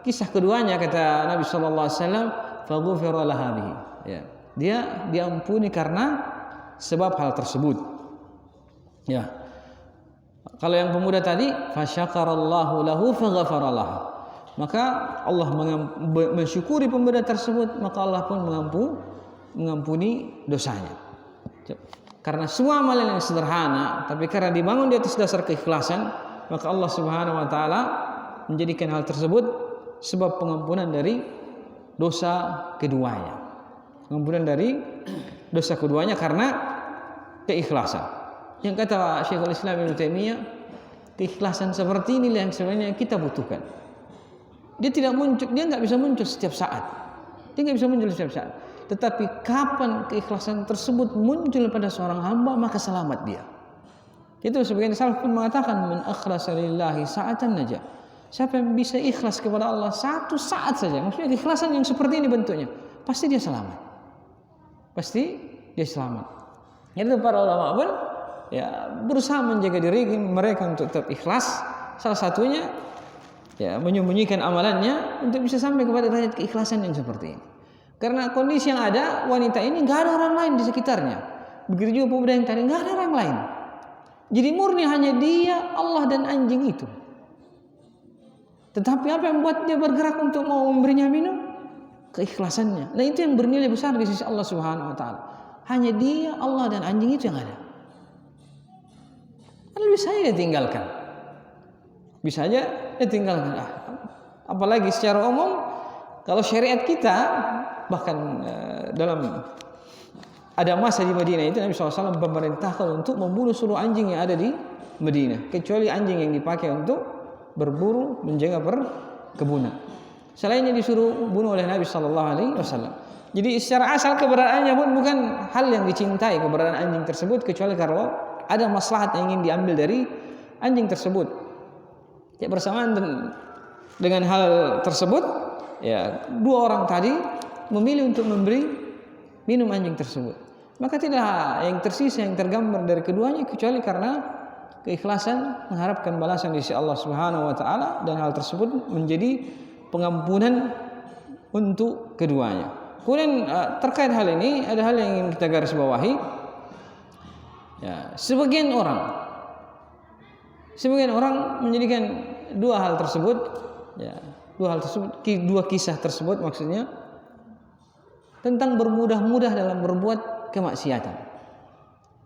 kisah keduanya kata Nabi sallallahu alaihi wasallam, faghufira laha bihi. Ya, dia diampuni karena sebab hal tersebut. Ya. Kalau yang pemuda tadi, fasyakarallahu lahu faghafara lahu. Maka Allah mensyukuri pemuda tersebut, maka Allah pun mengampuni dosanya. Karena semua amalan yang sederhana, tapi karena dibangun di atas dasar keikhlasan, maka Allah Subhanahu wa taala menjadikan hal tersebut sebab pengampunan dari dosa keduanya. Pengampunan dari dosa keduanya karena keikhlasan. Yang kata Syekhul Islam Ibnu Taimiyah, keikhlasan seperti inilah yang sebenarnya kita butuhkan. Dia tidak muncul, dia nggak bisa muncul setiap saat. Dia nggak bisa muncul setiap saat. Tetapi kapan keikhlasan tersebut muncul pada seorang hamba, maka selamat dia. Itu sebagian salaf pun mengatakan, man akhlasa lillahi sa'atan najah. Siapa yang bisa ikhlas kepada Allah satu saat saja, maksudnya keikhlasan yang seperti ini bentuknya, pasti dia selamat. Pasti dia selamat. Itu para ulama pun ya berusaha menjaga diri mereka untuk tetap ikhlas. Salah satunya ya menyembunyikan amalannya untuk bisa sampai kepada derajat keikhlasan yang seperti ini. Karena kondisi yang ada, wanita ini nggak ada orang lain di sekitarnya. Begitu juga pemuda yang tadi, nggak ada orang lain. Jadi murni hanya dia, Allah dan anjing itu. Tetapi apa yang membuat dia bergerak untuk mau memberinya minum? Keikhlasannya. Nah, itu yang bernilai besar di sisi Allah Subhanahu wa taala. Hanya dia, Allah dan anjing itu yang ada. Lalu bisa saja dia tinggalkan. Bisa aja dia tinggalkan. Apalagi secara umum, kalau syariat kita, bahkan dalam ada masa di Madinah itu Nabi SAW memerintahkan untuk membunuh seluruh anjing yang ada di Madinah, kecuali anjing yang dipakai untuk berburu, menjaga perkebunan. Selainnya disuruh bunuh oleh Nabi SAW. Jadi secara asal keberadaannya pun bukan hal yang dicintai, keberadaan anjing tersebut, kecuali kalau ada maslahat yang ingin diambil dari anjing tersebut. Ya, bersamaan dengan hal tersebut, ya dua orang tadi memilih untuk memberi minum anjing tersebut. Maka tidak yang tersisa yang tergambar dari keduanya kecuali karena keikhlasan mengharapkan balasan di sisi Allah Subhanahu wa taala, dan hal tersebut menjadi pengampunan untuk keduanya. Kemudian terkait hal ini ada hal yang ingin kita garis bawahi. Ya, sebagian orang menjadikan dua hal tersebut, ya, dua kisah tersebut maksudnya tentang bermudah-mudah dalam berbuat kemaksiatan,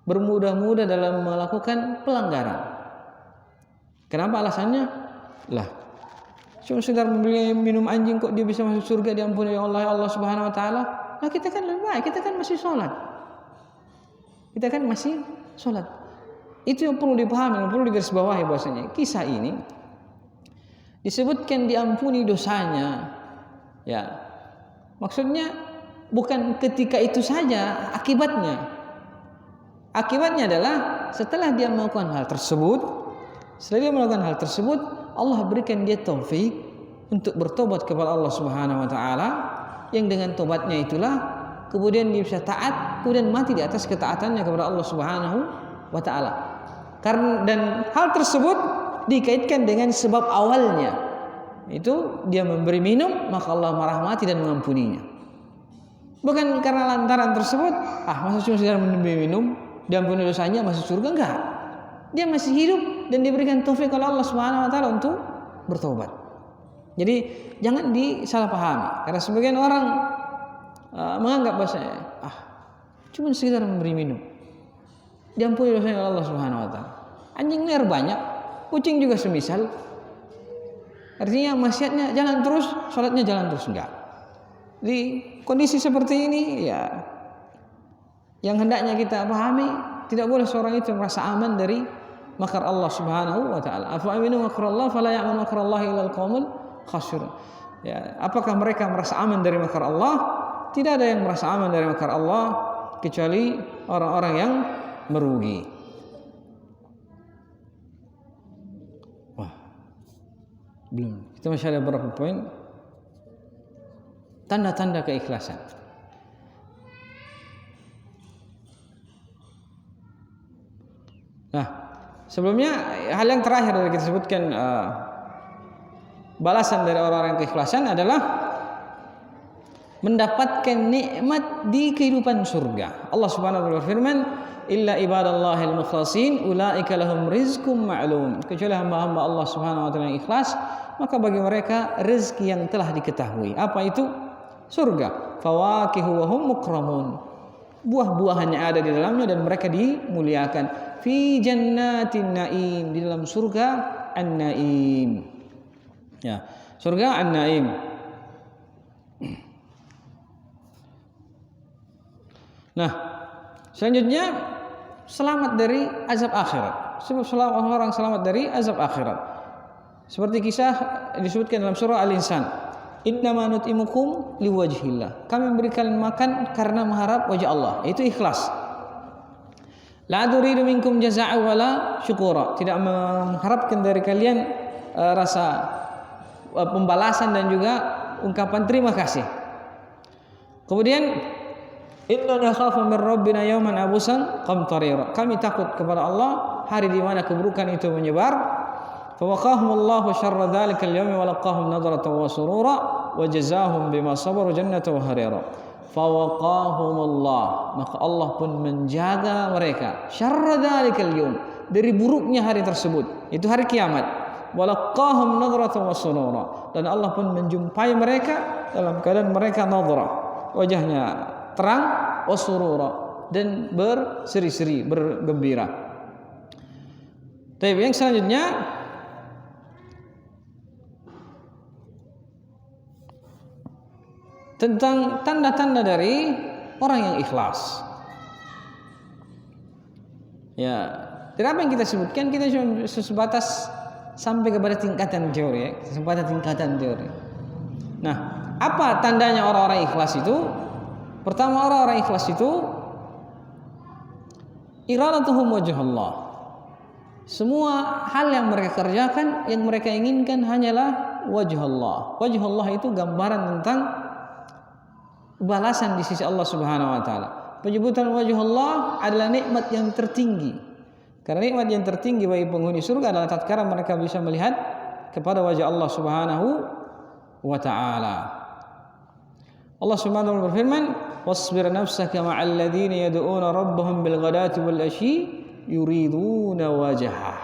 bermudah-mudah dalam melakukan pelanggaran. Kenapa alasannya? cuma sekedar membeli minum anjing kok dia bisa masuk surga, diampuni oleh Allah Subhanahu wa taala. Nah, kita kan lebih baik, kita kan masih sholat. Kita kan masih sholat. Itu yang perlu dipahami, perlu digarisbawahi bahwasanya kisah ini disebutkan diampuni dosanya. Ya. Maksudnya bukan ketika itu saja akibatnya. Akibatnya adalah setelah dia melakukan hal tersebut, Allah berikan dia taufik untuk bertobat kepada Allah Subhanahu wa taala, yang dengan tobatnya itulah kemudian dia bisa taat, kemudian mati di atas ketaatannya kepada Allah Subhanahu wa taala. Karena dan hal tersebut dikaitkan dengan sebab awalnya. Itu dia memberi minum, maka Allah merahmati dan mengampuninya. Bukan karena lantaran tersebut, masa cuma sekedar memberi minum, diampuni dosanya masuk surga, enggak. Dia masih hidup dan diberikan taufik oleh Allah Subhanahu wa taala untuk bertobat. Jadi jangan disalahpahami, karena sebagian orang menganggap bahwasanya cuma sekedar memberi minum, diampuni dosanya oleh Allah Subhanahu wa taala. Anjing liar banyak, kucing juga semisal. Artinya maksiatnya jalan terus, salatnya jalan terus, enggak. Di kondisi seperti ini ya, yang hendaknya kita pahami, tidak boleh seorang itu merasa aman dari makar Allah Subhanahu wa taala. Afa aminu makrallah fala ya'manu makrallahi illal qaumul khasirun. Ya, apakah mereka merasa aman dari makar Allah? Tidak ada yang merasa aman dari makar Allah kecuali orang-orang yang merugi. Wah. Belum. Kita masih ada beberapa poin. Tanda-tanda keikhlasan. Nah, sebelumnya hal yang terakhir yang kita sebutkan balasan dari orang-orang keikhlasan adalah mendapatkan nikmat di kehidupan surga. Allah Subhanahu wa taala berfirman, "Illa ibadallahil mukhlasin ulaika lahum rizqum ma'lum." Kecuali hamba-hamba Allah Subhanahu wa taala yang ikhlas, maka bagi mereka rezeki yang telah diketahui. Apa itu? Surga. Fawakihu wa hum mukramun. Buah-buahan yang ada di dalamnya dan mereka dimuliakan. Fi jannatin naim, di dalam surga an-naim. Ya, surga an-naim. Nah, selanjutnya selamat dari azab akhirat. Sebab orang selamat dari azab akhirat. Seperti kisah disebutkan dalam surah Al-Insan. Innama nut'imukum liwajhillah. Kami memberikan makan karena mengharap wajah Allah. Itu ikhlas. La nuridu minkum jazaa'a wala syukura. Tidak mengharapkan dari kalian rasa pembalasan dan juga ungkapan terima kasih. Kemudian inna nakhafu min rabbina yawman abusan qamtarira. Kami takut kepada Allah hari di mana keburukan itu menyebar. Fawaqahumullahu syarra dzalikal yawmi wa laqahum nadratan wa surura wa jazaahum bima sabaru jannatan wa harira. Fawaqahumullah, maka Allah pun menjaga mereka syarra dzalikal yawm, dari buruknya hari tersebut, itu hari kiamat. Wa laqahum nadratan wa surura, dan Allah pun menjumpai mereka dalam keadaan mereka nadra, wajahnya terang, wa surura, dan berseri-seri, bergembira. Tapi yang selanjutnya tentang tanda-tanda dari orang yang ikhlas. Ya, tidak apa yang kita sebutkan, kita cuma sebatas sampai kepada tingkatan teori, ya, sebatas tingkatan teori. Nah, apa tandanya orang-orang ikhlas itu? Pertama, orang-orang ikhlas itu iradatuhum wajhullah. Semua hal yang mereka kerjakan, yang mereka inginkan hanyalah wajhullah. Wajhullah itu gambaran tentang balasan di sisi Allah Subhanahu wa taala. Penyebutan wajhullah adalah nikmat yang tertinggi. Karena nikmat yang tertinggi bagi penghuni surga adalah tatkala mereka bisa melihat kepada wajah Allah Subhanahu wa taala. Allah Subhanahu wa taala berfirman, "Wasbir nafsaka ma'al ladzina yad'una rabbahum bil ghadati wal ashi yuriduna wajhah."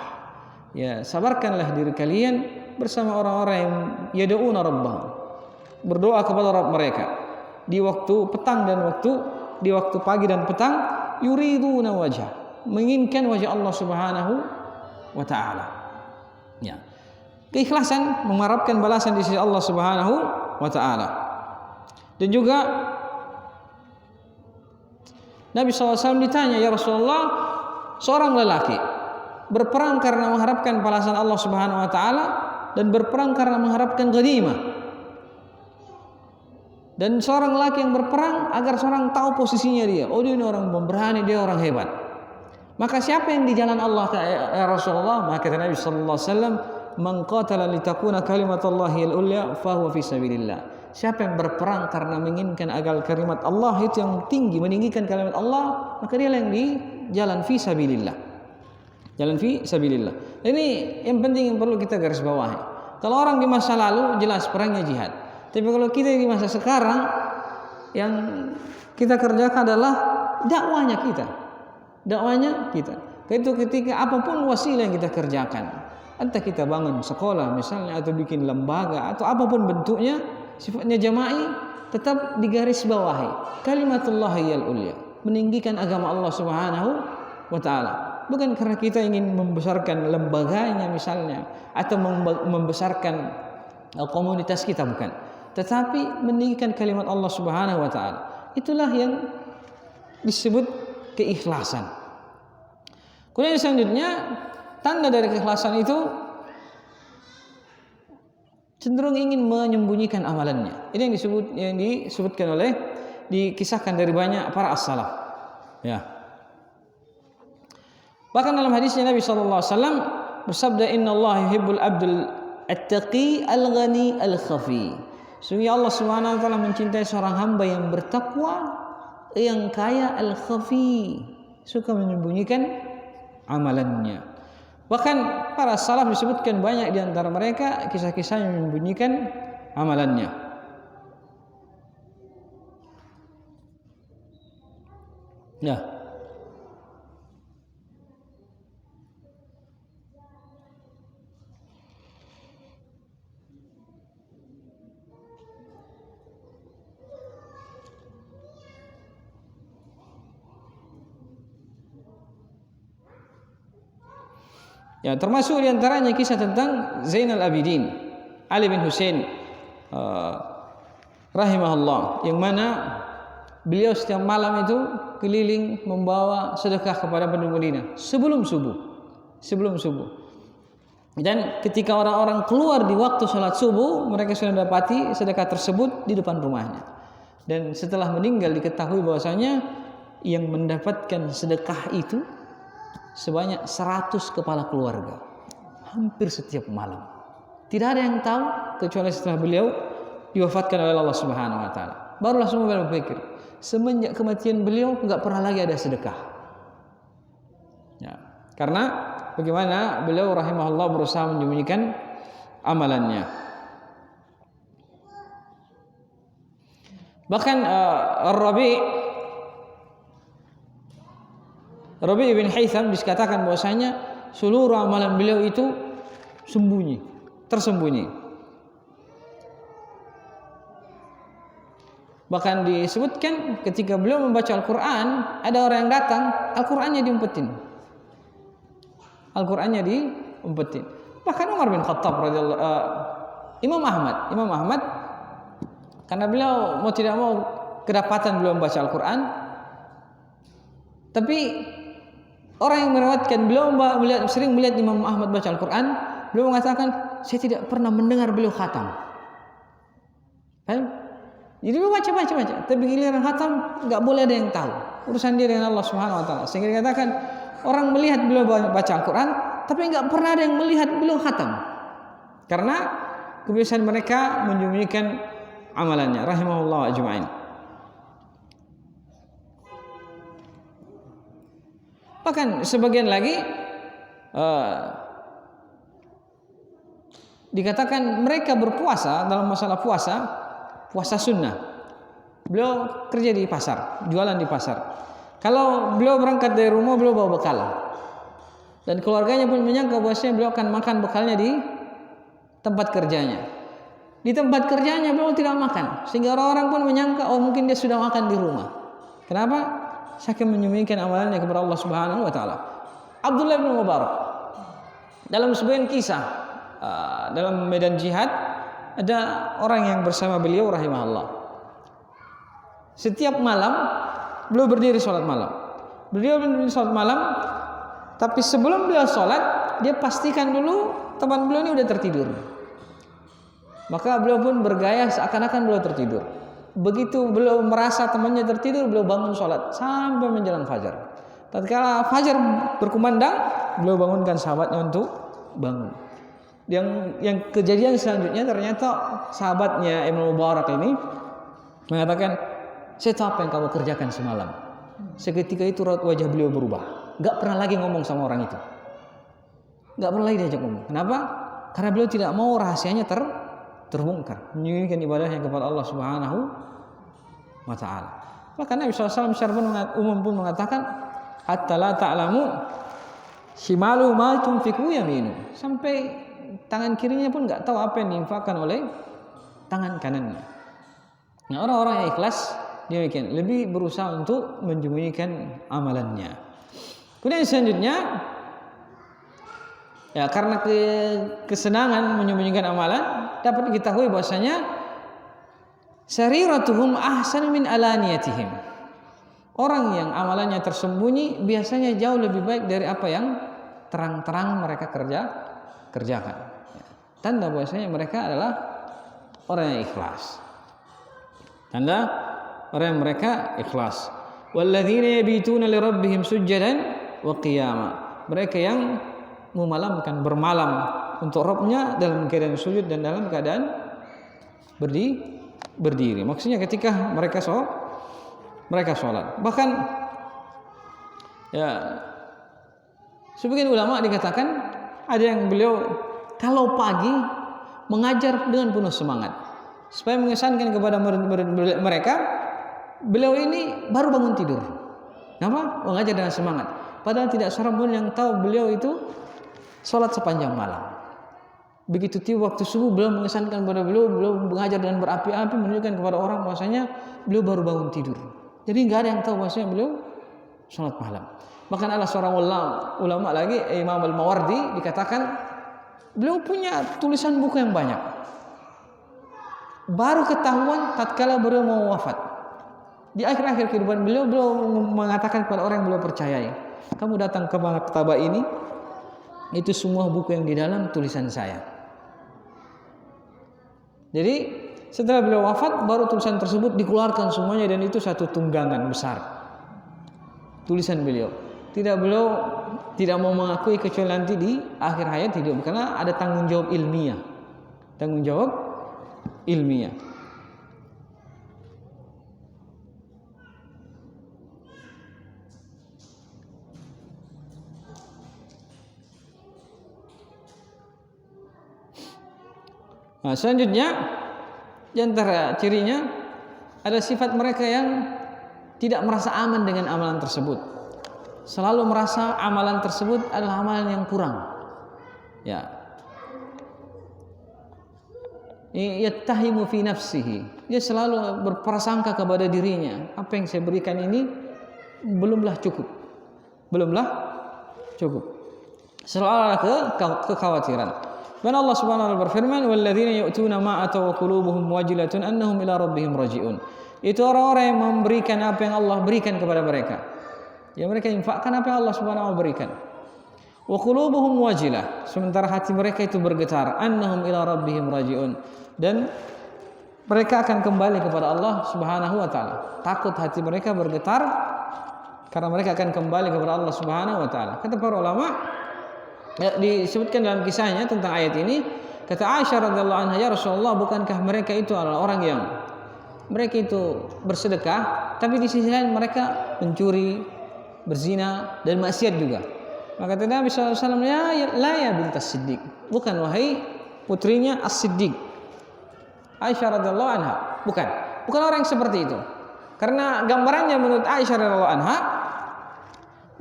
Ya, sabarkanlah diri kalian bersama orang-orang yang yad'una rabbahum, berdoa kepada Rabb mereka di waktu petang dan di waktu pagi dan petang, yuriduna wajah, menginginkan wajah Allah Subhanahu wa taala. Ya. keikhlasan mengharapkan balasan di sisi Allah Subhanahu wa taala. Dan juga Nabi SAW ditanya, "Ya Rasulullah, seorang lelaki berperang karena mengharapkan balasan Allah Subhanahu wa taala dan berperang karena mengharapkan ghanimah. Dan seorang lelaki yang berperang agar seorang tahu posisinya dia. Oh, dia ini orang pemberani, dia orang hebat. Maka siapa yang di jalan Allah ya Rasulullah?" Maka kata Nabi sallallahu alaihi wasallam, "Man qatala litakuna kalimatullahi al-ulya fa huwa fi sabilillah." Siapa yang berperang karena menginginkan agar kalimat Allah itu yang tinggi, meninggikan kalimat Allah, maka dia yang di jalan fi sabilillah. Jalan fi sabilillah. Ini yang penting yang perlu kita garis bawahi. Kalau orang di masa lalu jelas perangnya jihad. Tapi kalau kita di masa sekarang yang kita kerjakan adalah dakwahnya kita. Dakwahnya kita. Itu ketika apapun wasilah yang kita kerjakan. Entah kita bangun sekolah misalnya atau bikin lembaga atau apapun bentuknya, sifatnya jama'i, tetap digaris bawahi kalimatullahi al-ulya, meninggikan agama Allah Subhanahu wa taala. Bukan karena kita ingin membesarkan lembaganya misalnya atau membesarkan komunitas kita, bukan, tetapi meninggikan kalimat Allah Subhanahu wa taala. Itulah yang disebut keikhlasan. Kemudian selanjutnya, tanda dari keikhlasan itu cenderung ingin menyembunyikan amalannya. Ini yang disebutkan oleh, dikisahkan dari banyak para as-salaf. Ya. Bahkan dalam hadisnya Nabi sallallahu alaihi wasallam bersabda, "Innallaha yuhibbul abdul at-taqi al-ghani al-khafi." Sungguh Allah Subhanahu wa taala mencintai seorang hamba yang bertakwa, yang kaya, al-khafi, suka menyembunyikan amalannya. Bahkan para salaf disebutkan banyak di antara mereka kisah-kisah yang menyembunyikan amalannya. Ya. Ya, termasuk diantaranya kisah tentang Zainal Abidin Ali bin Husain rahimahullah, yang mana beliau setiap malam itu keliling membawa sedekah kepada penduduk Madinah sebelum subuh. Dan ketika orang-orang keluar di waktu sholat subuh, mereka sudah dapati sedekah tersebut di depan rumahnya. Dan setelah meninggal diketahui bahwasanya yang mendapatkan sedekah itu sebanyak 100 kepala keluarga, hampir setiap malam. Tidak ada yang tahu kecuali setelah beliau diwafatkan oleh Allah Subhanahu wa taala. Barulah semua berpikir, semenjak kematian beliau enggak pernah lagi ada sedekah. Ya, karena bagaimana beliau rahimahullah berusaha menyembunyikan amalannya. Bahkan Rabi' bin Haytham dikatakan bahwasanya seluruh amalan beliau itu tersembunyi. Bahkan disebutkan ketika beliau membaca Al-Quran, ada orang yang datang, Al-Qurannya diumpetin. Bahkan Umar bin Khattab radhiyallahu Imam Ahmad karena beliau mau tidak mau kedapatan beliau membaca Al-Quran, tapi orang yang meriwayatkan beliau sering melihat Imam Ahmad baca Al-Quran, beliau mengatakan, "Saya tidak pernah mendengar beliau khatam." Jadi beliau baca, tapi giliran khatam enggak boleh ada yang tahu. Urusan dia dengan Allah Subhanahu wa taala. Sehingga dikatakan orang melihat beliau baca Al-Quran, tapi enggak pernah ada yang melihat beliau khatam. Karena kebiasaan mereka menyembunyikan amalannya, rahimahullah ajma'in. Bahkan sebagian lagi dikatakan mereka berpuasa dalam masalah puasa sunnah. Beliau kerja di pasar, jualan di pasar. Kalau beliau berangkat dari rumah, beliau bawa bekal. Dan keluarganya pun menyangka bahwasanya beliau akan makan bekalnya di tempat kerjanya. Di tempat kerjanya beliau tidak makan, sehingga orang-orang pun menyangka, oh mungkin dia sudah makan di rumah. Kenapa? Saking menyembunyikan amalannya kepada Allah Subhanahu wa taala. Abdullah bin Mubarak dalam sebuah kisah dalam medan jihad, ada orang yang bersama beliau rahimahullah. Setiap malam beliau berdiri sholat malam. Beliau berdiri sholat malam, tapi sebelum beliau sholat, dia pastikan dulu teman beliau ini udah tertidur. Maka beliau pun bergaya seakan-akan beliau tertidur. Begitu beliau merasa temannya tertidur, beliau bangun sholat sampai menjelang fajar. Tatkala fajar berkumandang, beliau bangunkan sahabatnya untuk bangun. Yang kejadian selanjutnya ternyata sahabatnya Ibnu Mubarak ini mengatakan, saya tahu apa yang kamu kerjakan semalam. Seketika itu raut wajah beliau berubah. Gak pernah lagi ngomong sama orang itu. Gak pernah lagi diajak ngomong. Kenapa? Karena beliau tidak mau rahasianya terbongkar, menyembunyikan ibadahnya kepada Allah Subhanahu wa ta'ala. Maka Nabi SAW secara umum pun mengatakan, hatta la ta'lamu shimalu ma tunfiqu yaminu, sampai tangan kirinya pun enggak tahu apa yang diinfakkan oleh tangan kanannya. Nah, orang-orang yang ikhlas demikian, lebih berusaha untuk menyembunyikan amalannya. Kemudian selanjutnya, ya karena kesenangan menyembunyikan amalan, dapat diketahui bahwasanya sariratuhum ahsan min alaniyatihim. Orang yang amalannya tersembunyi biasanya jauh lebih baik dari apa yang terang-terang mereka kerjakan. Tanda bahwasanya mereka adalah orang yang ikhlas. Tanda orang yang mereka ikhlas. Walladzina yabituna lirabbihim sujjadan wa qiyama. Mereka yang memalamkan, bermalam untuk Rabbnya dalam keadaan sujud dan dalam keadaan berdiri. Maksudnya ketika mereka sholat. Bahkan ya sebagian ulama dikatakan ada yang beliau kalau pagi mengajar dengan penuh semangat supaya mengesankan kepada murid mereka, beliau ini baru bangun tidur. Kenapa? Mengajar dengan semangat. Padahal tidak seorang pun yang tahu beliau itu sholat sepanjang malam. Begitu tiba waktu subuh, beliau mengesankan kepada beliau mengajar dengan berapi-api, menunjukkan kepada orang bahwasanya beliau baru bangun tidur. Jadi nggak ada yang tahu bahwasanya beliau sholat malam. Bahkan ada seorang ulama lagi, Imam Al-Mawardi, dikatakan beliau punya tulisan buku yang banyak. Baru ketahuan tatkala beliau mau wafat. Di akhir-akhir kehidupan beliau mengatakan kepada orang yang beliau percayai, kamu datang ke maktabah ini, itu semua buku yang di dalam tulisan saya. Jadi setelah beliau wafat, baru tulisan tersebut dikeluarkan semuanya, dan itu satu tunggangan besar tulisan beliau. Beliau tidak mau mengakui kecuali nanti di akhir hayat hidup, karena ada tanggung jawab ilmiah. Nah, selanjutnya di antara cirinya ada sifat mereka yang tidak merasa aman dengan amalan tersebut. Selalu merasa amalan tersebut adalah amalan yang kurang. Ya. Yattahimu fi nafsihi. Dia selalu berprasangka kepada dirinya, apa yang saya berikan ini belumlah cukup. Selalu ada kekhawatiran. Dan Allah Subhanahu wa taala berfirman, "Walladzina yu'tuna ma ataw wa qulubuhum wajilatun annahum ila rabbihim raji'un." Itu orang-orang yang memberikan apa yang Allah berikan kepada mereka. Ya, mereka infakkan apa yang Allah Subhanahu wa taala berikan. Wa qulubuhum wajilah, sementara hati mereka itu bergetar, annahum ila rabbihim raji'un, dan mereka akan kembali kepada Allah Subhanahu wa taala. Takut hati mereka bergetar karena mereka akan kembali kepada Allah Subhanahu wa taala. Kata para ulama, disebutkan dalam kisahnya tentang ayat ini, kata Aisyah radhiyallahu anha, ya Rasulullah, bukankah mereka itu adalah orang yang mereka itu bersedekah, tapi di sisi lain mereka mencuri, berzina, dan maksiat juga. Maka kata Nabi SAW, ya bintas Siddiq, bukan wahai putrinya As-Siddiq, Aisyah radhiyallahu anha, bukan orang yang seperti itu. Karena gambarannya menurut Aisyah radhiyallahu anha,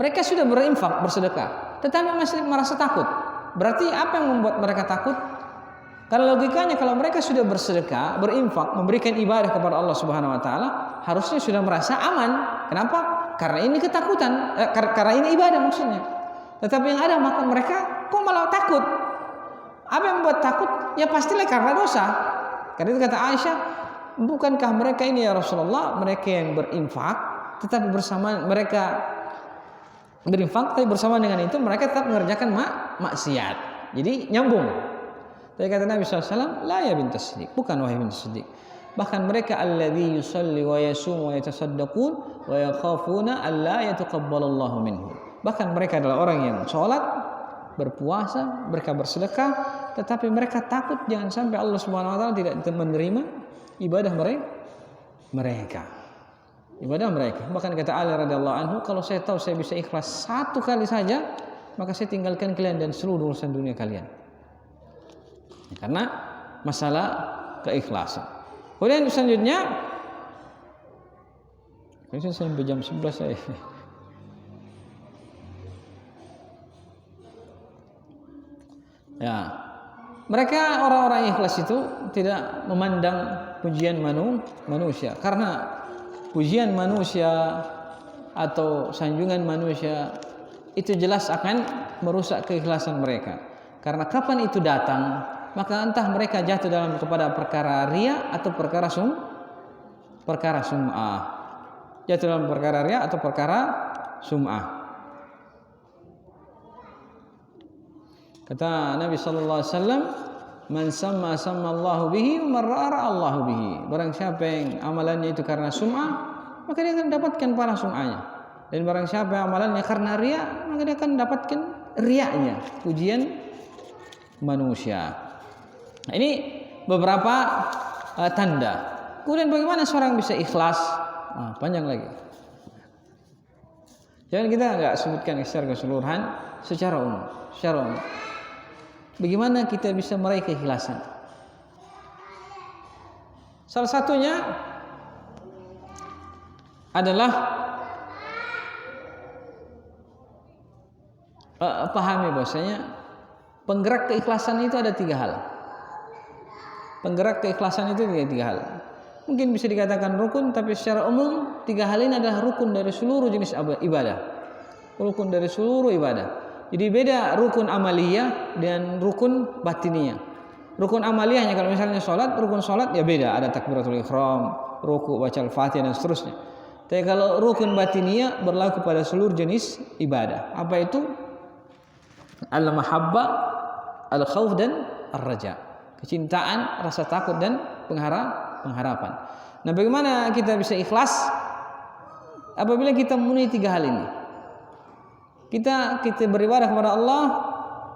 mereka sudah berinfak, bersedekah, tetapi masih merasa takut. Berarti apa yang membuat mereka takut? Karena logikanya kalau mereka sudah bersedekah, berinfak, memberikan ibadah kepada Allah Subhanahu wa taala, harusnya sudah merasa aman. Kenapa? Karena ini ketakutan, karena ini ibadah maksudnya. Tetapi yang ada, maka mereka kok malah takut. Apa yang membuat takut? Ya pastilah karena dosa. Karena itu kata Aisyah, bukankah mereka ini ya Rasulullah, mereka yang berinfak, tetapi bersama mereka berinfak, tapi bersama dengan itu mereka tetap mengerjakan maksiat. Jadi nyambung. Tapi kata Nabi SAW, la ya bintas Siddiq, bukan wahai bintas Siddiq. Bahkan mereka alladzi yusalli wa yasum wa yatasaddaqun wa yakhafuna alla yataqabbalallahu minhu. Bahkan mereka adalah orang yang sholat, berpuasa, mereka bersedekah, tetapi mereka takut jangan sampai Allah Subhanahu wa taala tidak menerima ibadah mereka. Ibadah mereka. Bahkan kata Ali radhiyallahu anhu, kalau saya tahu saya bisa ikhlas satu kali saja, maka saya tinggalkan kalian dan seluruh urusan dunia kalian. Karena masalah keikhlasan. Kemudian selanjutnya, ini sampai jam 11 saya. Ya, mereka orang-orang ikhlas itu tidak memandang pujian manusia, karena pujian manusia atau sanjungan manusia itu jelas akan merusak keikhlasan mereka. Karena kapan itu datang, maka entah mereka jatuh dalam kepada perkara riya atau perkara sum'ah. Jatuh dalam perkara riya atau perkara sum'ah. Kata Nabi sallallahu alaihi wasallam, "Man samma Allahu bihi wa man ra'a Allahu bihi." Barang siapa yang amalannya itu karena sum'ah, maka dia akan dapatkan pahala sum'ahnya. Dan barang siapa yang amalannya karena riya, maka dia akan dapatkan riyanya, pujian manusia. Nah, ini beberapa tanda. Kemudian bagaimana seorang bisa ikhlas? Panjang lagi. Jangan kita enggak sebutkan secara keseluruhan, secara umum. Bagaimana kita bisa meraih keikhlasan? Salah satunya adalah pahami bahwasanya penggerak keikhlasan itu ada 3 hal. Penggerak keikhlasan itu ada 3 hal. Mungkin bisa dikatakan rukun, tapi secara umum 3 hal ini adalah rukun dari seluruh jenis ibadah. Rukun dari seluruh ibadah. Jadi beda rukun amaliyah dan rukun batiniyah. Rukun amaliyahnya kalau misalnya sholat, rukun sholat ya beda. Ada takbiratul ihram, ruku, baca al-fatihah dan seterusnya. Tapi kalau rukun batiniyah berlaku pada seluruh jenis ibadah. Apa itu? Al-mahabbah, al-khawf dan ar-raja. Kecintaan, rasa takut dan pengharapan. Nah, bagaimana kita bisa ikhlas? Apabila kita memenuhi 3 hal ini. Kita beribadah kepada Allah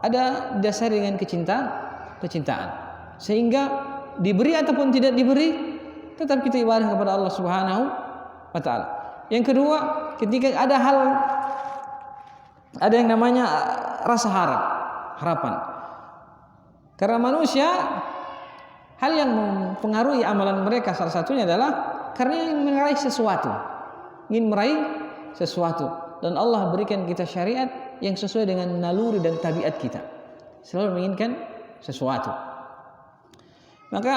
ada dasar dengan kecintaan. Sehingga diberi ataupun tidak diberi, tetap kita ibadah kepada Allah Subhanahu wa taala. Yang kedua, ketika ada yang namanya rasa harapan. Karena manusia, hal yang mempengaruhi amalan mereka salah satunya adalah karena ingin meraih sesuatu. Dan Allah berikan kita syariat yang sesuai dengan naluri dan tabiat kita. Selalu menginginkan sesuatu. Maka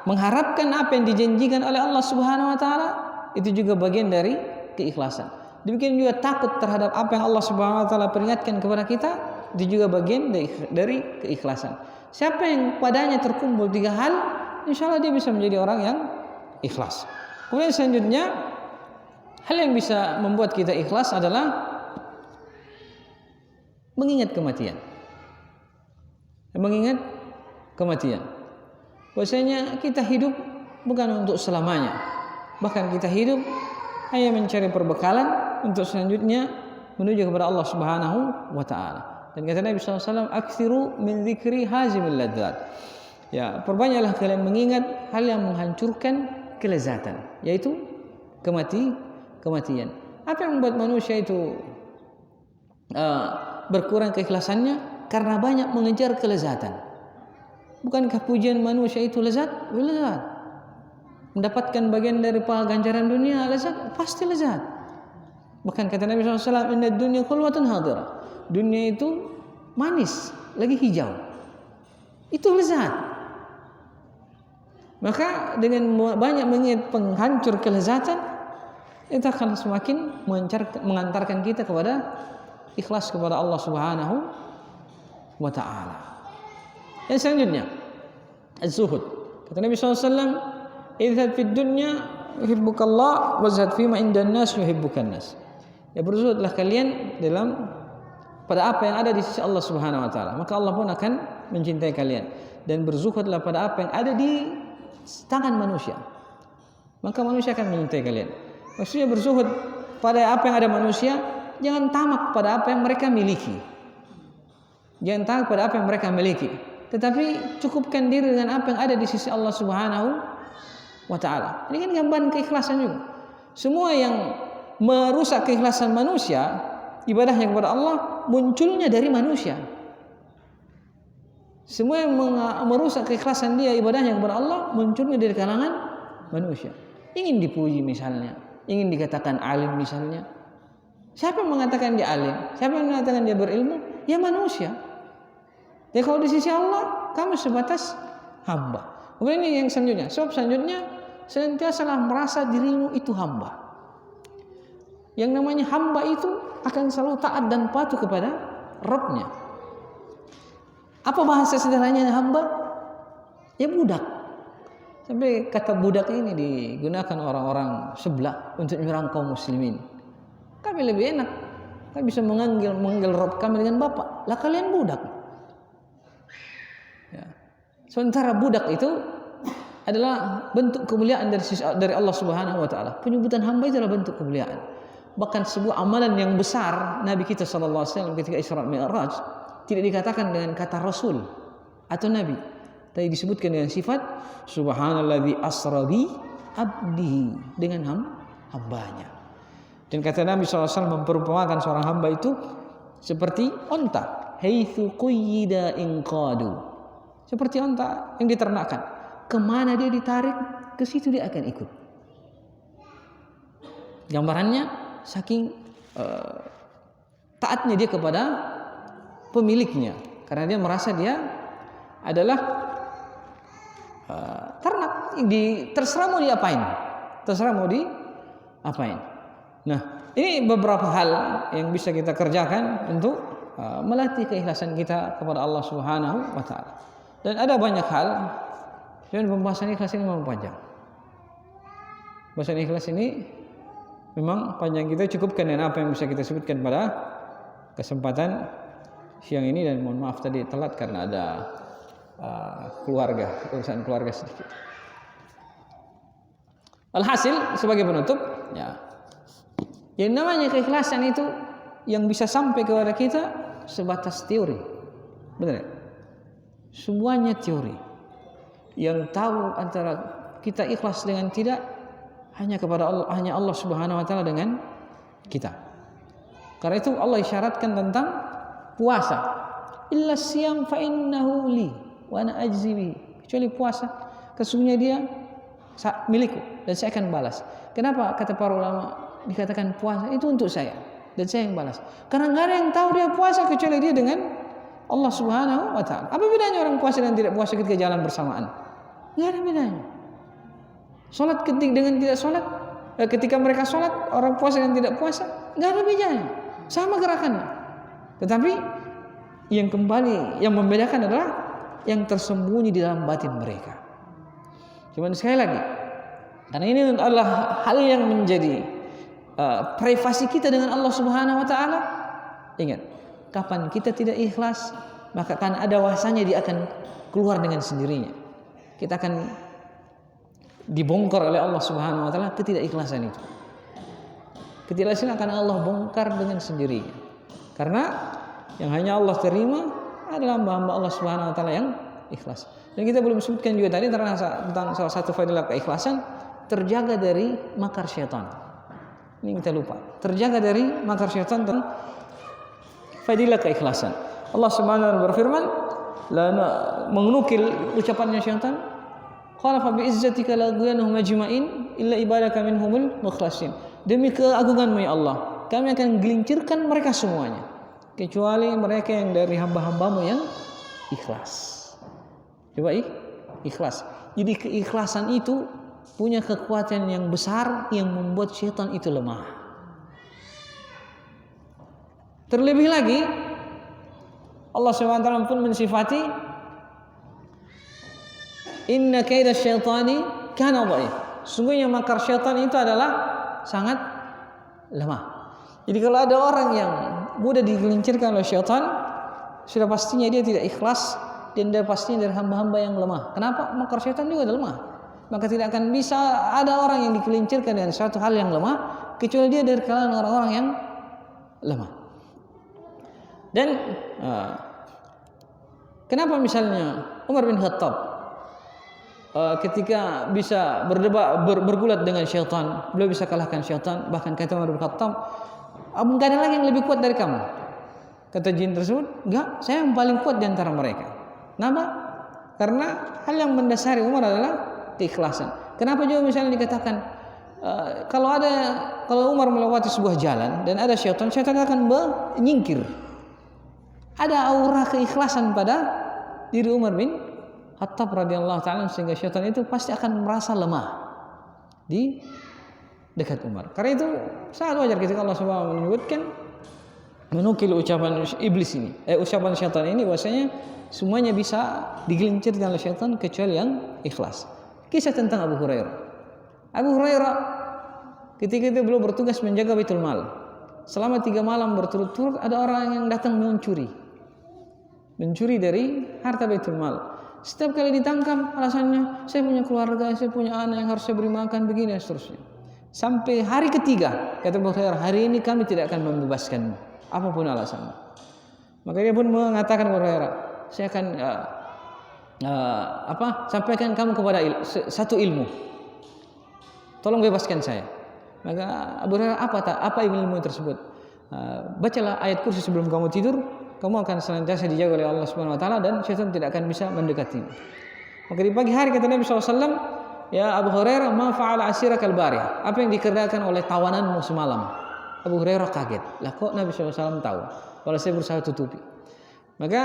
mengharapkan apa yang dijanjikan oleh Allah Subhanahu wa taala itu juga bagian dari keikhlasan. Demikian juga takut terhadap apa yang Allah Subhanahu wa taala peringatkan kepada kita, itu juga bagian dari keikhlasan. Siapa yang padanya terkumpul 3 hal, insyaallah dia bisa menjadi orang yang ikhlas. Kemudian selanjutnya, hal yang bisa membuat kita ikhlas adalah mengingat kematian. Bahwasanya kita hidup bukan untuk selamanya. Bahkan kita hidup hanya mencari perbekalan untuk selanjutnya menuju kepada Allah Subhanahu wa taala. Dan kata Nabi SAW, "Aktsiru min dzikri hazimil ladzat." Ya, perbanyaklah kalian mengingat hal yang menghancurkan kelezatan, yaitu kematian. Apa yang membuat manusia itu berkurang keikhlasannya? Karena banyak mengejar kelezatan. Bukankah pujian manusia itu lezat? Lezat. Mendapatkan bagian dari pahala ganjaran dunia lezat, pasti lezat. Bahkan kata Nabi SAW, "Inna dunya khulwatun hadirah." Dunia itu manis, lagi hijau. Itu lezat. Maka dengan banyak mengingat penghancur kelezatan, itu akan semakin mengantarkan kita kepada ikhlas kepada Allah Subhanahu wa taala. Yang selanjutnya, az-zuhud. Kata Nabi SAW, "Izhad fid dunya yuhibbukallah, wazhad fima indan nas yuhibbukan nas." Ya, berzuhudlah kalian pada apa yang ada di sisi Allah Subhanahu wa taala, maka Allah pun akan mencintai kalian. Dan berzuhudlah pada apa yang ada di tangan manusia, maka manusia akan mencintai kalian. Maksudnya berzuhud pada apa yang ada manusia, jangan tamak pada apa yang mereka miliki. Jangan tamak pada apa yang mereka miliki, tetapi cukupkan diri dengan apa yang ada di sisi Allah Subhanahu wa taala. Ini kan gambaran keikhlasan juga. Semua yang merusak keikhlasan manusia, ibadahnya kepada Allah, munculnya dari manusia. Semua yang merusak keikhlasan dia, ibadahnya kepada Allah, munculnya dari kalangan manusia. Ingin dipuji misalnya, ingin dikatakan alim misalnya. Siapa yang mengatakan dia alim? Siapa yang mengatakan dia berilmu? Ya manusia. Ya kalau di sisi Allah, kamu sebatas hamba. Kemudian ini yang selanjutnya. Sebab selanjutnya, senantiasalah merasa dirimu itu hamba. Yang namanya hamba itu akan selalu taat dan patuh kepada Rabb-nya. Apa bahasa sederhananya hamba? Ya budak. Sampai kata budak ini digunakan orang-orang sebelah untuk menyerang kaum muslimin. Kami lebih enak, kami bisa menganggil Rabb kami dengan Bapak. Lah kalian budak. Ya. Sementara budak itu adalah bentuk kemuliaan dari Allah Subhanahu wa taala. Penyebutan hamba itu adalah bentuk kemuliaan. Bahkan sebuah amalan yang besar Nabi kita sallallahu alaihi wasallam ketika Isra Mi'raj tidak dikatakan dengan kata Rasul atau Nabi, tapi disebutkan dengan sifat Subhanalladzi asra bi abdihi, dengan hambanya. Dan kata Nabi SAW memperumpamakan seorang hamba itu seperti onta, haitsu quyida inqadu, seperti onta yang diternakan, kemana dia ditarik ke situ dia akan ikut. Gambarannya saking taatnya dia kepada pemiliknya, karena dia merasa dia adalah ternak, terserah mau diapain, terserah mau diapain. Nah, ini beberapa hal yang bisa kita kerjakan untuk melatih keikhlasan kita kepada Allah Subhanahu wa taala. Dan ada banyak hal, dan pembahasan ikhlas ini memang panjang. Pembahasan ikhlas ini memang panjang, kita cukupkan dengan apa yang bisa kita sebutkan pada kesempatan siang ini. Dan mohon maaf tadi telat karena ada urusan keluarga sedikit. Alhasil sebagai penutup, ya, yang namanya keikhlasan itu yang bisa sampai kepada kita sebatas teori, benar? Semuanya teori. Yang tahu antara kita ikhlas dengan tidak hanya kepada Allah, hanya Allah Subhanahu wa taala dengan kita. Karena itu Allah isyaratkan tentang puasa. Illa siyam fa innahu li wa ana ajzi bihi. Kecuali puasa, sesungguhnya dia milikku dan saya akan balas. Kenapa kata para ulama dikatakan puasa itu untuk saya dan saya yang balas? Karena enggak ada yang tahu dia puasa kecuali dia dengan Allah Subhanahu wa taala. Apa bedanya orang puasa dan tidak puasa ketika jalan bersamaan? Enggak ada bedanya. Salat dengan tidak salat, ketika mereka salat, orang puasa dan tidak puasa, enggak ada bedanya. Sama gerakannya. Tetapi yang membedakan adalah yang tersembunyi di dalam batin mereka. Cuman sekali lagi, karena ini adalah hal yang menjadi privasi kita dengan Allah Subhanahu wa taala. Ingat, kapan kita tidak ikhlas, maka akan ada masanya dia akan keluar dengan sendirinya. Kita akan dibongkar oleh Allah Subhanahu wa taala ketidakikhlasan itu. Ketidakikhlasan akan Allah bongkar dengan sendirinya. Karena yang hanya Allah terima adalah hamba-hamba Allah Subhanahu wa taala yang ikhlas. Dan kita belum sebutkan juga tadi tentang salah satu fadilah keikhlasan, terjaga dari makar syaitan. Ini kita lupa. Terjaga dari makar syaitan dan fadilah keikhlasan. Allah Subhanahu wa taala berfirman, menukil ucapannya syaitan, qala fa bi izzatika la ghuyannahum ajma'in illa ibadaka minhumul mukhlasin. Demi keagunganmu ya Allah, kami akan gelincirkan mereka semuanya kecuali mereka yang dari hamba-hambamu yang ikhlas. Coba ikhlas. Jadi keikhlasan itu punya kekuatan yang besar yang membuat syaitan itu lemah. Terlebih lagi Allah SWT pun mensifati Inna kaida syaitani kana dhaif. Sungguhnya makar syaitan itu adalah sangat lemah. Jadi kalau ada orang yang mudah digelincirkan oleh syaitan, sudah pastinya dia tidak ikhlas dan dia pastinya dari hamba-hamba yang lemah. Kenapa? Makar syaitan juga lemah. Maka tidak akan bisa ada orang yang digelincirkan dengan suatu hal yang lemah kecuali dia dari kalangan orang-orang yang lemah. Dan kenapa misalnya Umar bin Khattab ketika bisa bergulat dengan syaitan, beliau bisa kalahkan syaitan. Bahkan kata Umar bin Khattab, enggak ada lagi yang lebih kuat dari kamu. Kata jin tersebut, enggak, saya yang paling kuat di antara mereka. Kenapa? Karena hal yang mendasari Umar adalah keikhlasan. Kenapa juga misalnya dikatakan kalau Umar melewati sebuah jalan dan ada syaitan akan menyingkir. Ada aura keikhlasan pada diri Umar bin Khattab radhiyallahu ta'ala, sehingga syaitan itu pasti akan merasa lemah di dekat Umar. Karena itu sangat wajar ketika Allah Subhanahu menyebutkan, menukil ucapan iblis ini, ucapan syaitan ini, bahwasanya semuanya bisa digelincirkan oleh syaitan kecuali yang ikhlas. Kisah tentang Abu Hurairah. Abu Hurairah ketika itu beliau bertugas menjaga Baitul Mal. Selama 3 malam berturut-turut ada orang yang datang mencuri dari harta Baitul Mal. Setiap kali ditangkap alasannya, saya punya keluarga, saya punya anak yang harus saya beri makan, begini dan seterusnya. Sampai hari ketiga, kata Abu Hurairah, hari ini kami tidak akan membebaskanmu, apapun alasannya. Maka dia pun mengatakan Abu Hurairah, saya akan sampaikan kamu kepada satu ilmu. Tolong bebaskan saya. Maka Abu Hurairah, apa ilmu tersebut? Bacalah ayat kursi sebelum kamu tidur. Kamu akan senantiasa dijaga oleh Allah Subhanahu wa taala dan syaitan tidak akan bisa mendekatimu. Maka di pagi hari kata Nabi SAW, ya Abu Hurairah, ma fa'ala asirakal barih? Apa yang dikerjakan oleh tawananmu semalam? Abu Hurairah kaget. Lah kok Nabi SAW tahu? Kalau saya berusaha tutupi. Maka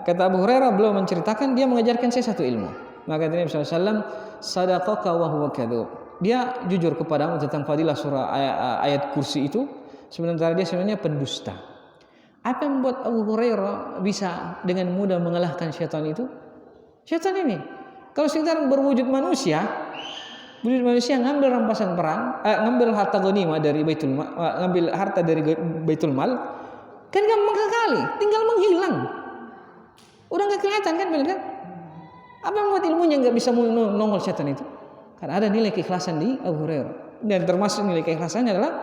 kata Abu Hurairah, beliau menceritakan dia mengajarkan saya satu ilmu. Maka kata Nabi SAW, sadaqaka wa huwa kadzub. Dia jujur kepadamu tentang fadilah surah ayat kursi itu. Sementara dia sebenarnya pendusta. Apa yang membuat Abu Hurairah bisa dengan mudah mengalahkan syaitan itu? Syaitan ini, kalau sekitar berwujud manusia ngambil rampasan perang, ngambil harta ghanimah dari Baitul Mal, ngambil harta dari Baitul Mal, kan gampang sekali, tinggal menghilang. Udah nggak kelihatan kan, benar kan? Apa yang membuat ilmunya nggak bisa nongol syaitan itu? Karena ada nilai keikhlasan di Abu Hurairah, dan termasuk nilai keikhlasannya adalah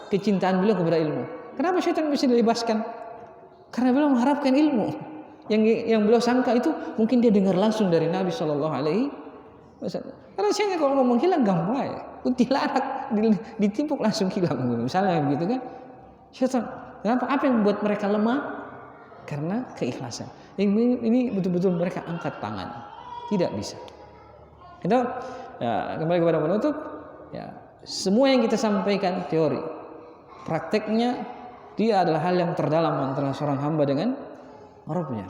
kecintaan beliau kepada ilmu. Kenapa syaitan bisa dilibaskan? Karena beliau mengharapkan ilmu. Yang beliau sangka itu mungkin dia dengar langsung dari Nabi Shallallahu Alaihi Wasallam. Karena saya kalau ngomong hilang gampang ya, kuntilanak ditimpuk langsung hilang, misalnya begitu kan. Syaitan. Kenapa? Apa yang membuat mereka lemah? Karena keikhlasan. Ini betul-betul mereka angkat tangan. Tidak bisa. Itu ya, kembali kepada penutup. Ya, semua yang kita sampaikan teori, prakteknya dia adalah hal yang terdalam antara seorang hamba dengan Rabbnya.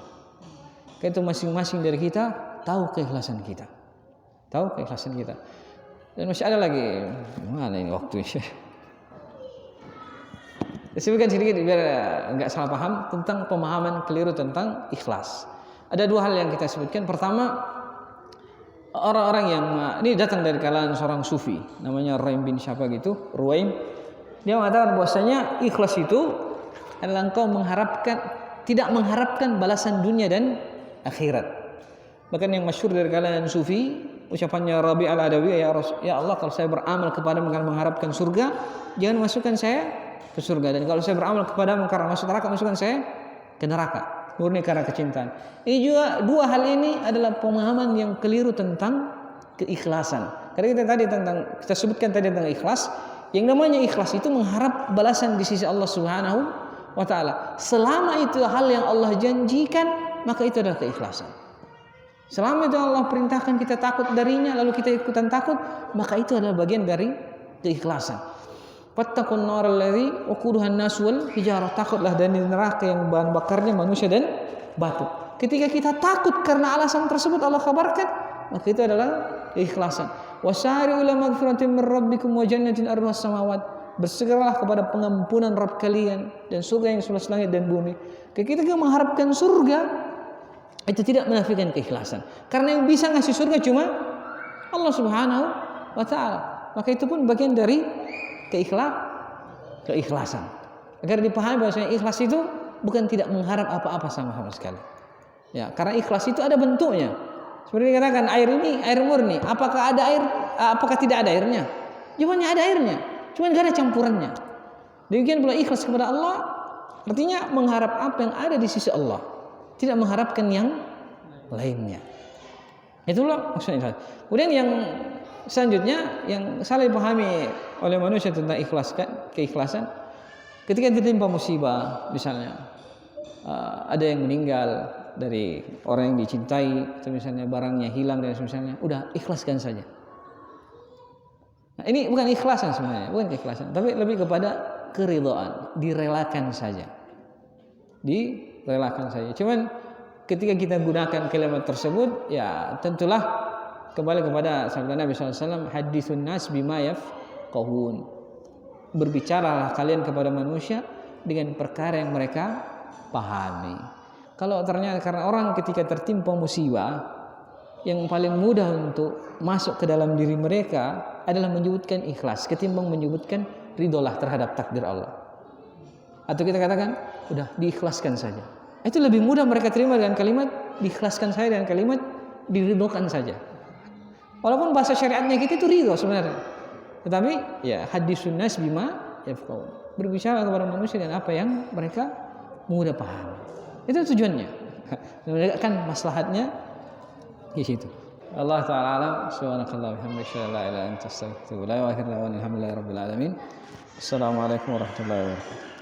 Itu masing-masing dari kita tahu keikhlasan kita. Dan masih ada lagi, mana ini waktunya? Sebutkan sedikit biar enggak salah paham tentang pemahaman keliru tentang ikhlas. Ada 2 hal yang kita sebutkan. Pertama, orang-orang yang ini datang dari kalangan seorang sufi, namanya Ruwaim bin siapa gitu, Ruwaim. Dia mengatakan bahwasanya ikhlas itu adalah engkau tidak mengharapkan balasan dunia dan akhirat. Bahkan yang masyhur dari kalangan sufi, ucapannya Rabi al-Adawi, ya Allah, kalau saya beramal kepadamu karena mengharapkan surga, jangan masukkan saya ke surga, dan kalau saya beramal kepadamu karena masuk neraka, masukkan saya ke neraka. Murni karena kecintaan. Ini juga 2 hal ini adalah pemahaman yang keliru tentang keikhlasan. Karena kita sebutkan tadi tentang ikhlas. Yang namanya ikhlas itu mengharap balasan di sisi Allah Subhanahu wa taala. Selama itu hal yang Allah janjikan, maka itu adalah keikhlasan. Selama itu Allah perintahkan kita takut darinya, lalu kita ikutan takut, maka itu adalah bagian dari keikhlasan. Fattaqun nar allazi waquduha an-nas wal hijarah. Takutlah dari neraka yang bahan bakarnya manusia dan batu. Ketika kita takut karena alasan tersebut Allah kabarkan, maka itu adalah keikhlasan. Wasari'u ila magfiratin min rabbikum wa jannatin arduhas samawat. Bersegeralah kepada pengampunan Rabb kalian dan surga yang seluas langit dan bumi. Ketika kita mengharapkan surga, Itu tidak menafikan keikhlasan. Karena yang bisa ngasih surga cuma Allah Subhanahu wa taala. Maka itu pun bagian dari keikhlasan. Agar dipahami bahwasanya ikhlas itu bukan tidak mengharap apa-apa sama sekali. Ya, karena ikhlas itu ada bentuknya. Seperti dikatakan air ini air murni. Apakah ada air? Apakah tidak ada airnya? Jawabannya ada airnya. Cuma tidak ada campurannya. Demikian pula ikhlas kepada Allah artinya mengharap apa yang ada di sisi Allah, tidak mengharapkan yang lainnya. Itulah maksudnya ikhlas. Kemudian yang selanjutnya yang salah dipahami oleh manusia tentang keikhlasan, ketika ditimpa musibah, misalnya ada yang meninggal dari orang yang dicintai, atau misalnya barangnya hilang dan misalnya, udah ikhlaskan saja. Nah, ini bukan ikhlasan sebenarnya, bukan keikhlasan, tapi lebih kepada keridhaan, direlakan saja. Cuman ketika kita gunakan kalimat tersebut, ya tentulah kembali kepada sabda Nabi SAW, hadithun nas bima yafqahun. Berbicaralah kalian kepada manusia dengan perkara yang mereka pahami. Kalau ternyata karena orang ketika tertimpa musibah, yang paling mudah untuk masuk ke dalam diri mereka adalah menyebutkan ikhlas ketimbang menyebutkan ridholah terhadap takdir Allah. Atau kita katakan udah diikhlaskan saja. Itu lebih mudah mereka terima dengan kalimat diikhlaskan saja, dengan kalimat diridhokan saja. Walaupun bahasa syariatnya kita itu ridho sebenarnya. Tetapi ya hadisun nas bima yafqahun. Berbicara kepada manusia dengan apa yang mereka mudah paham. Itu tujuannya. Menegakkan maslahatnya di situ. Allah taala alam. Subhanakallah wa bihamdika la ilaha illa anta astaghfiruka wa atubu ilaik. Alhamdulillahirabbil alamin. Assalamualaikum warahmatullahi wabarakatuh.